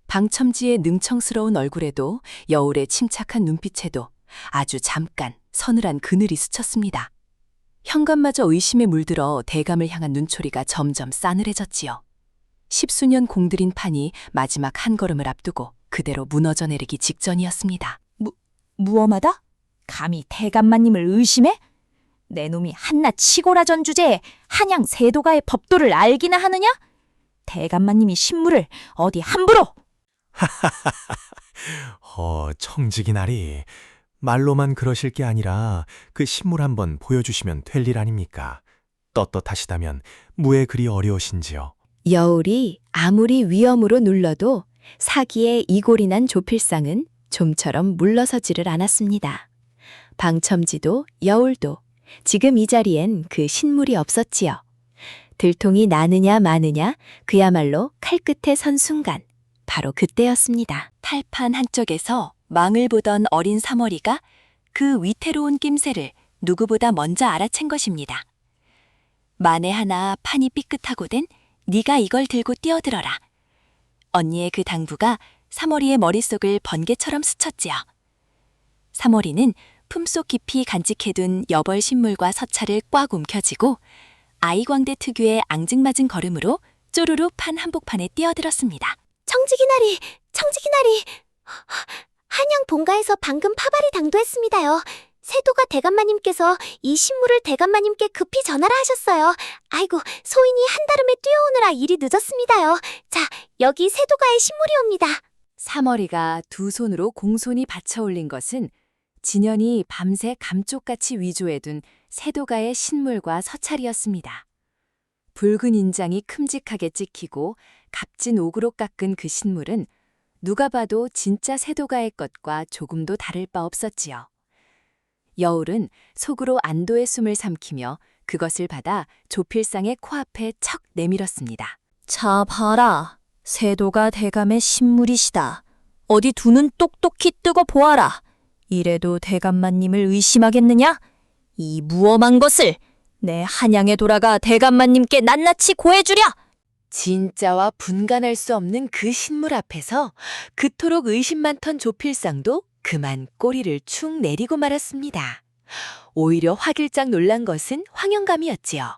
방첨지의 능청스러운 얼굴에도 여울의 침착한 눈빛에도 아주 잠깐 서늘한 그늘이 스쳤습니다. 현감마저 의심에 물들어 대감을 향한 눈초리가 점점 싸늘해졌지요. 10수년 공들인 판이 마지막 한 걸음을 앞두고 그대로 무너져 내리기 직전이었습니다. 무엄하다? 감히 대감마님을 의심해? 내 놈이 한낱 치고라전 주제에 한양 세도가의 법도를 알기나 하느냐? 대감마님이 신물을 어디 함부로! 청지기 나리. 말로만 그러실 게 아니라 그 신물 한번 보여주시면 될 일 아닙니까? 떳떳하시다면 무에 그리 어려우신지요? 여울이 아무리 위엄으로 눌러도 사기에 이골이 난 조필상은 좀처럼 물러서지를 않았습니다. 방첨지도 여울도 지금 이 자리엔 그 신물이 없었지요. 들통이 나느냐 마느냐 그야말로 칼끝에 선 순간 바로 그때였습니다. 팔판 한쪽에서 망을 보던 어린 사머리가 그 위태로운 낌새를 누구보다 먼저 알아챈 것입니다. 만에 하나 판이 삐끗하고든 네가 이걸 들고 뛰어들어라. 언니의 그 당부가 사머리의 머릿속을 번개처럼 스쳤지요. 사머리는 품속 깊이 간직해둔 여벌 신물과 서찰을 꽉 움켜쥐고 아이광대 특유의 앙증맞은 걸음으로 쪼르르 판 한복판에 뛰어들었습니다. 청지기나리! 한양 본가에서 방금 파발이 당도했습니다요. 세도가 대감마님께서 이 신물을 대감마님께 급히 전하라 하셨어요. 아이고, 소인이 한달음에 뛰어오느라 일이 늦었습니다요. 자, 여기 세도가의 신물이옵니다. 사머리가 두 손으로 공손히 받쳐 올린 것은 진연이 밤새 감쪽같이 위조해둔 세도가의 신물과 서찰이었습니다. 붉은 인장이 큼직하게 찍히고 값진 옥으로 깎은 그 신물은 누가 봐도 진짜 세도가의 것과 조금도 다를 바 없었지요. 여울은 속으로 안도의 숨을 삼키며 그것을 받아 조필상의 코앞에 척 내밀었습니다. 자 봐라. 세도가 대감의 신물이시다. 어디 두 눈 똑똑히 뜨고 보아라. 이래도 대감마님을 의심하겠느냐? 이 무엄한 것을 내 한양에 돌아가 대감마님께 낱낱이 고해주랴! 진짜와 분간할 수 없는 그 신물 앞에서 그토록 의심 많던 조필상도 그만 꼬리를 축 내리고 말았습니다. 오히려 화길짝 놀란 것은 황영감이었지요.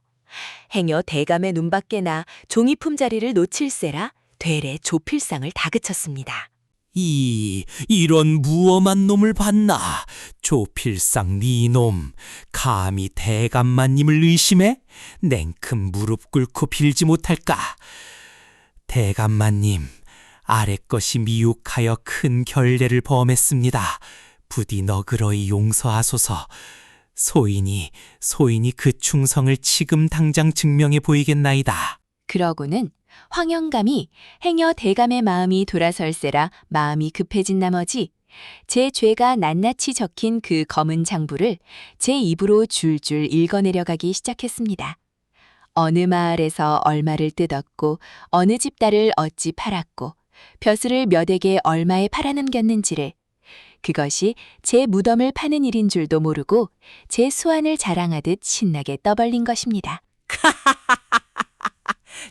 행여 대감의 눈밖에 나 종이품 자리를 놓칠세라 되레 조필상을 다그쳤습니다. 이런 무엄한 놈을 봤나? 조필상 니놈, 감히 대감마님을 의심해? 냉큼 무릎 꿇고 빌지 못할까? 대감마님, 아래 것이 미혹하여 큰 결례를 범했습니다. 부디 너그러이 용서하소서. 소인이 그 충성을 지금 당장 증명해 보이겠나이다. 그러고는 황영감이 행여 대감의 마음이 돌아설세라 마음이 급해진 나머지 제 죄가 낱낱이 적힌 그 검은 장부를 제 입으로 줄줄 읽어내려가기 시작했습니다. 어느 마을에서 얼마를 뜯었고 어느 집 딸을 어찌 팔았고 벼슬을 몇에게 얼마에 팔아넘겼는지를, 그것이 제 무덤을 파는 일인 줄도 모르고 제 수완을 자랑하듯 신나게 떠벌린 것입니다.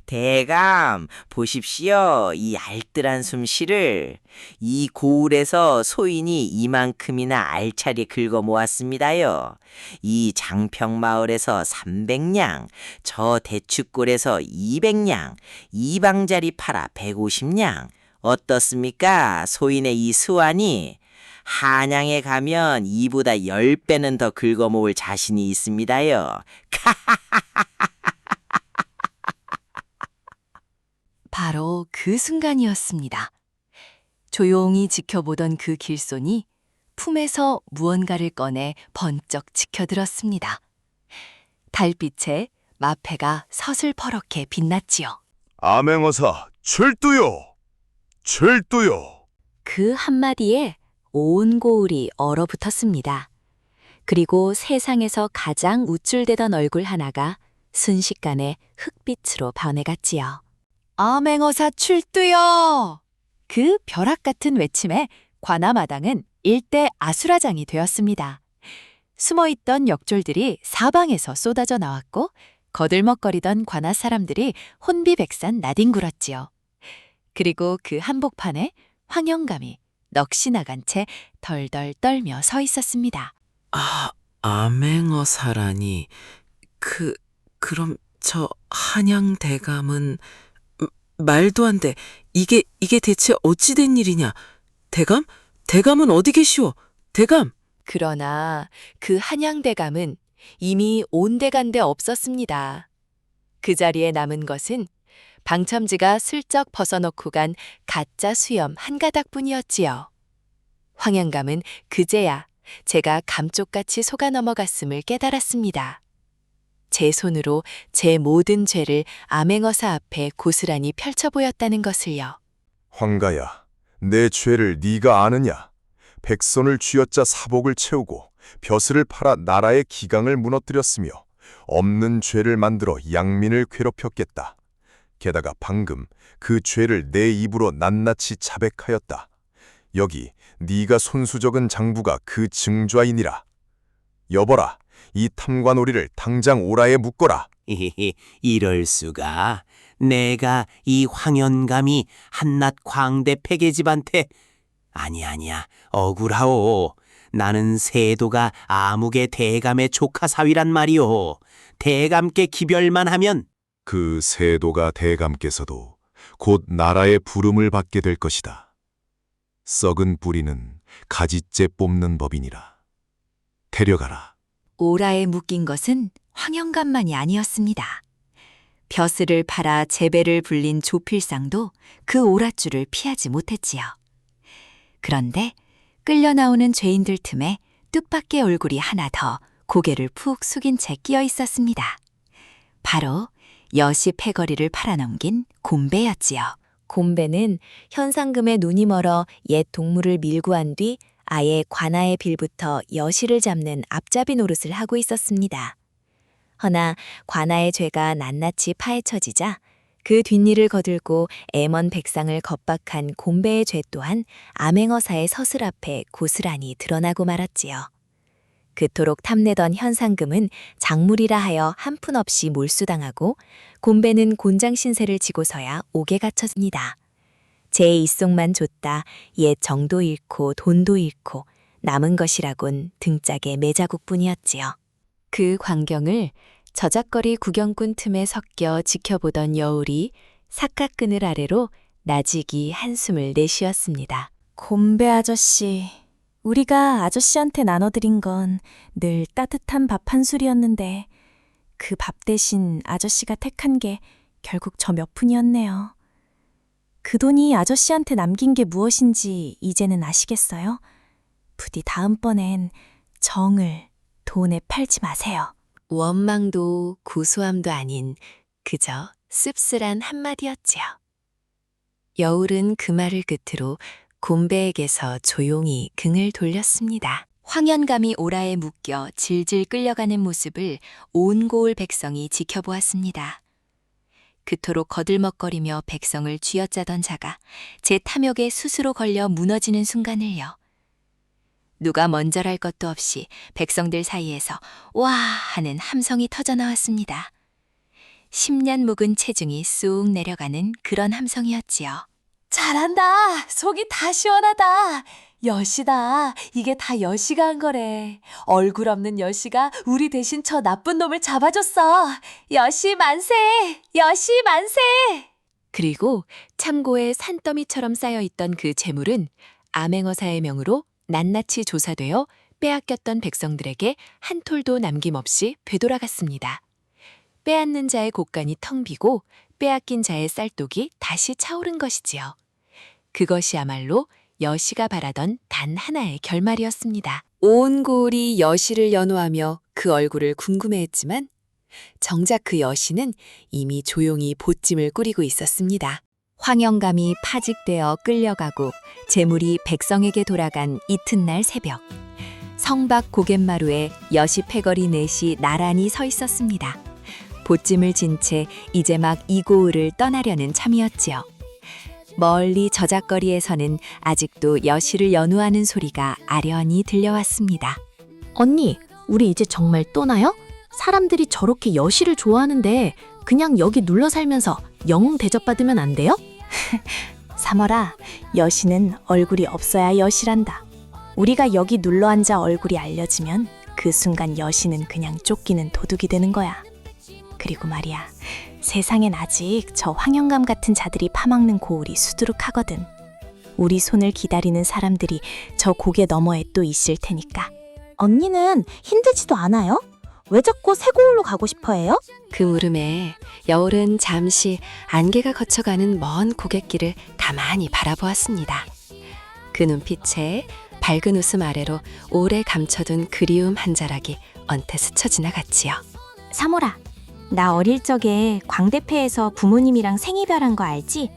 대감, 보십시오. 이 알뜰한 솜씨를. 이 고을에서 소인이 이만큼이나 알차게 긁어 모았습니다요. 이 장평마을에서 300냥, 저 대추골에서 200냥, 이방자리 팔아 150냥. 어떻습니까? 소인의 이 수완이. 한양에 가면 이보다 10배는 더 긁어 모을 자신이 있습니다요. 바로 그 순간이었습니다. 조용히 지켜보던 그 길손이 품에서 무언가를 꺼내 번쩍 지켜들었습니다. 달빛에 마패가 서슬퍼렇게 빛났지요. 암행어사 출두요! 출두요! 그 한마디에 온 고을이 얼어붙었습니다. 그리고 세상에서 가장 우쭐대던 얼굴 하나가 순식간에 흑빛으로 변해갔지요. 암행어사 출두요! 그 벼락 같은 외침에 관아마당은 일대 아수라장이 되었습니다. 숨어있던 역졸들이 사방에서 쏟아져 나왔고 거들먹거리던 관아 사람들이 혼비백산 나뒹굴었지요. 그리고 그 한복판에 황영감이 넋이 나간 채 덜덜 떨며 서 있었습니다. 암행어사라니. 그럼 저 한양 대감은... 말도 안 돼. 이게 대체 어찌 된 일이냐? 대감은 어디 계시오? 대감! 그러나 그 한양대감은 이미 온데간데 없었습니다. 그 자리에 남은 것은 방첨지가 슬쩍 벗어놓고 간 가짜 수염 한 가닥뿐이었지요. 황양감은 그제야 제가 감쪽같이 속아 넘어갔음을 깨달았습니다. 제 손으로 제 모든 죄를 암행어사 앞에 고스란히 펼쳐 보였다는 것을요. 황가야, 내 죄를 네가 아느냐? 백선을 쥐어짜 사복을 채우고 벼슬을 팔아 나라의 기강을 무너뜨렸으며 없는 죄를 만들어 양민을 괴롭혔겠다. 게다가 방금 그 죄를 내 입으로 낱낱이 자백하였다. 여기 네가 손수 적은 장부가 그 증좌이니라. 여보라, 이 탐관오리를 당장 오라에 묶어라. 이럴 수가. 내가 이 황연감이 한낱 광대 패계집한테... 아니야, 억울하오. 나는 세도가 아무개 대감의 조카 사위란 말이오. 대감께 기별만 하면... 그 세도가 대감께서도 곧 나라의 부름을 받게 될 것이다. 썩은 뿌리는 가지째 뽑는 법이니라. 데려가라. 오라에 묶인 것은 황영감만이 아니었습니다. 벼슬을 팔아 제배를 불린 조필상도 그 오랏줄을 피하지 못했지요. 그런데 끌려 나오는 죄인들 틈에 뜻밖의 얼굴이 하나 더 고개를 푹 숙인 채 끼어 있었습니다. 바로 여시 패거리를 팔아넘긴 곰배였지요. 곰배는 현상금에 눈이 멀어 옛 동물을 밀고 한 뒤 아예 관아의 빌부터 여시를 잡는 앞잡이 노릇을 하고 있었습니다. 허나 관아의 죄가 낱낱이 파헤쳐지자 그 뒷일을 거들고 애먼 백상을 겁박한 곰배의 죄 또한 암행어사의 서슬 앞에 고스란히 드러나고 말았지요. 그토록 탐내던 현상금은 작물이라 하여 한 푼 없이 몰수당하고 곰배는 곤장 신세를 지고서야 옥에 갇혔습니다. 제 입속만 줬다 옛 정도 잃고 돈도 잃고 남은 것이라곤 등짝의 매자국뿐이었지요. 그 광경을 저작거리 구경꾼 틈에 섞여 지켜보던 여울이 삿갓그늘 아래로 나직이 한숨을 내쉬었습니다. 곰배 아저씨, 우리가 아저씨한테 나눠드린 건 늘 따뜻한 밥 한 술이었는데 그 밥 대신 아저씨가 택한 게 결국 저 몇 푼이었네요. 그 돈이 아저씨한테 남긴 게 무엇인지 이제는 아시겠어요? 부디 다음번엔 정을, 돈에 팔지 마세요. 원망도 고소함도 아닌 그저 씁쓸한 한마디였지요. 여울은 그 말을 끝으로 곰배에게서 조용히 등을 돌렸습니다. 황연감이 오라에 묶여 질질 끌려가는 모습을 온 고을 백성이 지켜보았습니다. 그토록 거들먹거리며 백성을 쥐어짜던 자가 제 탐욕에 스스로 걸려 무너지는 순간을요. 누가 먼저랄 것도 없이 백성들 사이에서 와 하는 함성이 터져나왔습니다. 10년 묵은 체중이 쑥 내려가는 그런 함성이었지요. 잘한다. 속이 다 시원하다. 여시다. 이게 다 여시가 한 거래. 얼굴 없는 여시가 우리 대신 저 나쁜 놈을 잡아줬어. 여시 만세! 여시 만세! 그리고 참고에 산더미처럼 쌓여있던 그 재물은 암행어사의 명으로 낱낱이 조사되어 빼앗겼던 백성들에게 한 톨도 남김없이 되돌아갔습니다. 빼앗는 자의 곳간이 텅 비고 빼앗긴 자의 쌀독이 다시 차오른 것이지요. 그것이야말로 여시가 바라던 단 하나의 결말이었습니다. 온 고을이 여시를 연호하며 그 얼굴을 궁금해했지만 정작 그 여시는 이미 조용히 보찜을 꾸리고 있었습니다. 황영감이 파직되어 끌려가고 재물이 백성에게 돌아간 이튿날 새벽, 성밖 고갯마루에 여시 패거리 넷이 나란히 서 있었습니다. 보찜을 진 채 이제 막 이 고을을 떠나려는 참이었지요. 멀리 저작거리에서는 아직도 여시를 연호하는 소리가 아련히 들려왔습니다. 언니, 우리 이제 정말 떠나요? 사람들이 저렇게 여시를 좋아하는데 그냥 여기 눌러 살면서 영웅 대접받으면 안 돼요? 삼월아, 여시는 얼굴이 없어야 여시란다. 우리가 여기 눌러 앉아 얼굴이 알려지면 그 순간 여시는 그냥 쫓기는 도둑이 되는 거야. 그리고 말이야, 세상엔 아직 저 황영감 같은 자들이 파먹는 고을이 수두룩하거든. 우리 손을 기다리는 사람들이 저 고개 너머에 또 있을 테니까. 언니는 힘들지도 않아요? 왜 자꾸 새 고을로 가고 싶어 해요? 그 물음에 여울은 잠시 안개가 거쳐가는 먼 고갯길을 가만히 바라보았습니다. 그 눈빛에 밝은 웃음 아래로 오래 감춰둔 그리움 한 자락이 언뜻 스쳐 지나갔지요. 삼월아, 나 어릴 적에 광대패에서 부모님이랑 생이별한 거 알지?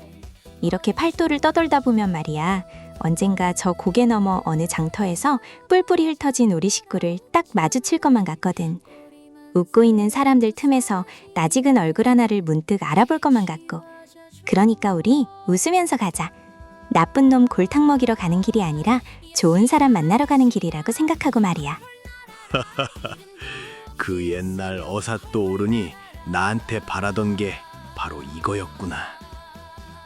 이렇게 팔도를 떠돌다 보면 말이야, 언젠가 저 고개 너머 어느 장터에서 뿔뿔이 흩어진 우리 식구를 딱 마주칠 것만 같거든. 웃고 있는 사람들 틈에서 낯익은 얼굴 하나를 문득 알아볼 것만 같고. 그러니까 우리 웃으면서 가자. 나쁜 놈 골탕 먹이러 가는 길이 아니라 좋은 사람 만나러 가는 길이라고 생각하고 말이야. 그 옛날 어사또 어른이 나한테 바라던 게 바로 이거였구나.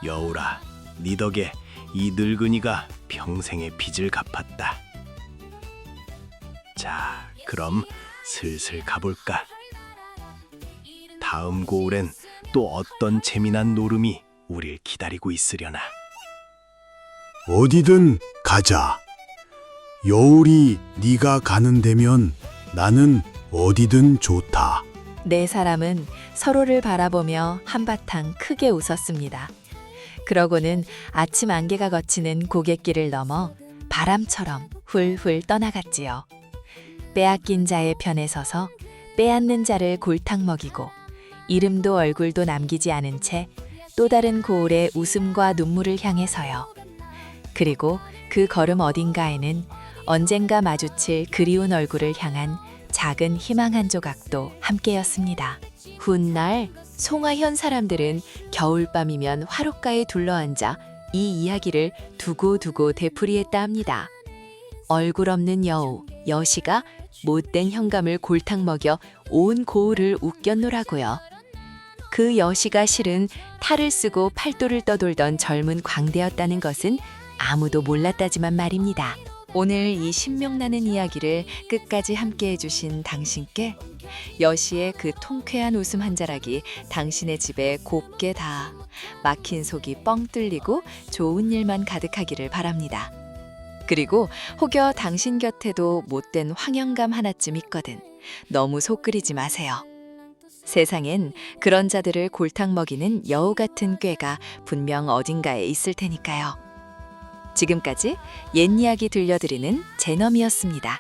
여울아, 네 덕에 이 늙은이가 평생의 빚을 갚았다. 자, 그럼 슬슬 가볼까? 다음 고을엔 또 어떤 재미난 노름이 우릴 기다리고 있으려나. 어디든 가자. 여울이 네가 가는 데면 나는 어디든 좋다. 네 사람은 서로를 바라보며 한바탕 크게 웃었습니다. 그러고는 아침 안개가 걷히는 고갯길을 넘어 바람처럼 훌훌 떠나갔지요. 빼앗긴 자의 편에 서서 빼앗는 자를 골탕 먹이고 이름도 얼굴도 남기지 않은 채 또 다른 고을의 웃음과 눈물을 향해서요. 그리고 그 걸음 어딘가에는 언젠가 마주칠 그리운 얼굴을 향한 작은 희망 한 조각도 함께였습니다. 훗날 송하현 사람들은 겨울밤이면 화롯가에 둘러앉아 이 이야기를 두고두고 되풀이했다 합니다. 얼굴 없는 여우, 여시가 못된 현감을 골탕 먹여 온 고을을 웃겼노라고요. 그 여시가 실은 탈을 쓰고 팔도를 떠돌던 젊은 광대였다는 것은 아무도 몰랐다지만 말입니다. 오늘 이 신명나는 이야기를 끝까지 함께 해주신 당신께 여시의 그 통쾌한 웃음 한 자락이 당신의 집에 곱게 닿아 막힌 속이 뻥 뚫리고 좋은 일만 가득하기를 바랍니다. 그리고 혹여 당신 곁에도 못된 황영감 하나쯤 있거든 너무 속 끓이지 마세요. 세상엔 그런 자들을 골탕 먹이는 여우 같은 꾀가 분명 어딘가에 있을 테니까요. 지금까지 옛 이야기 들려드리는 제너미였습니다.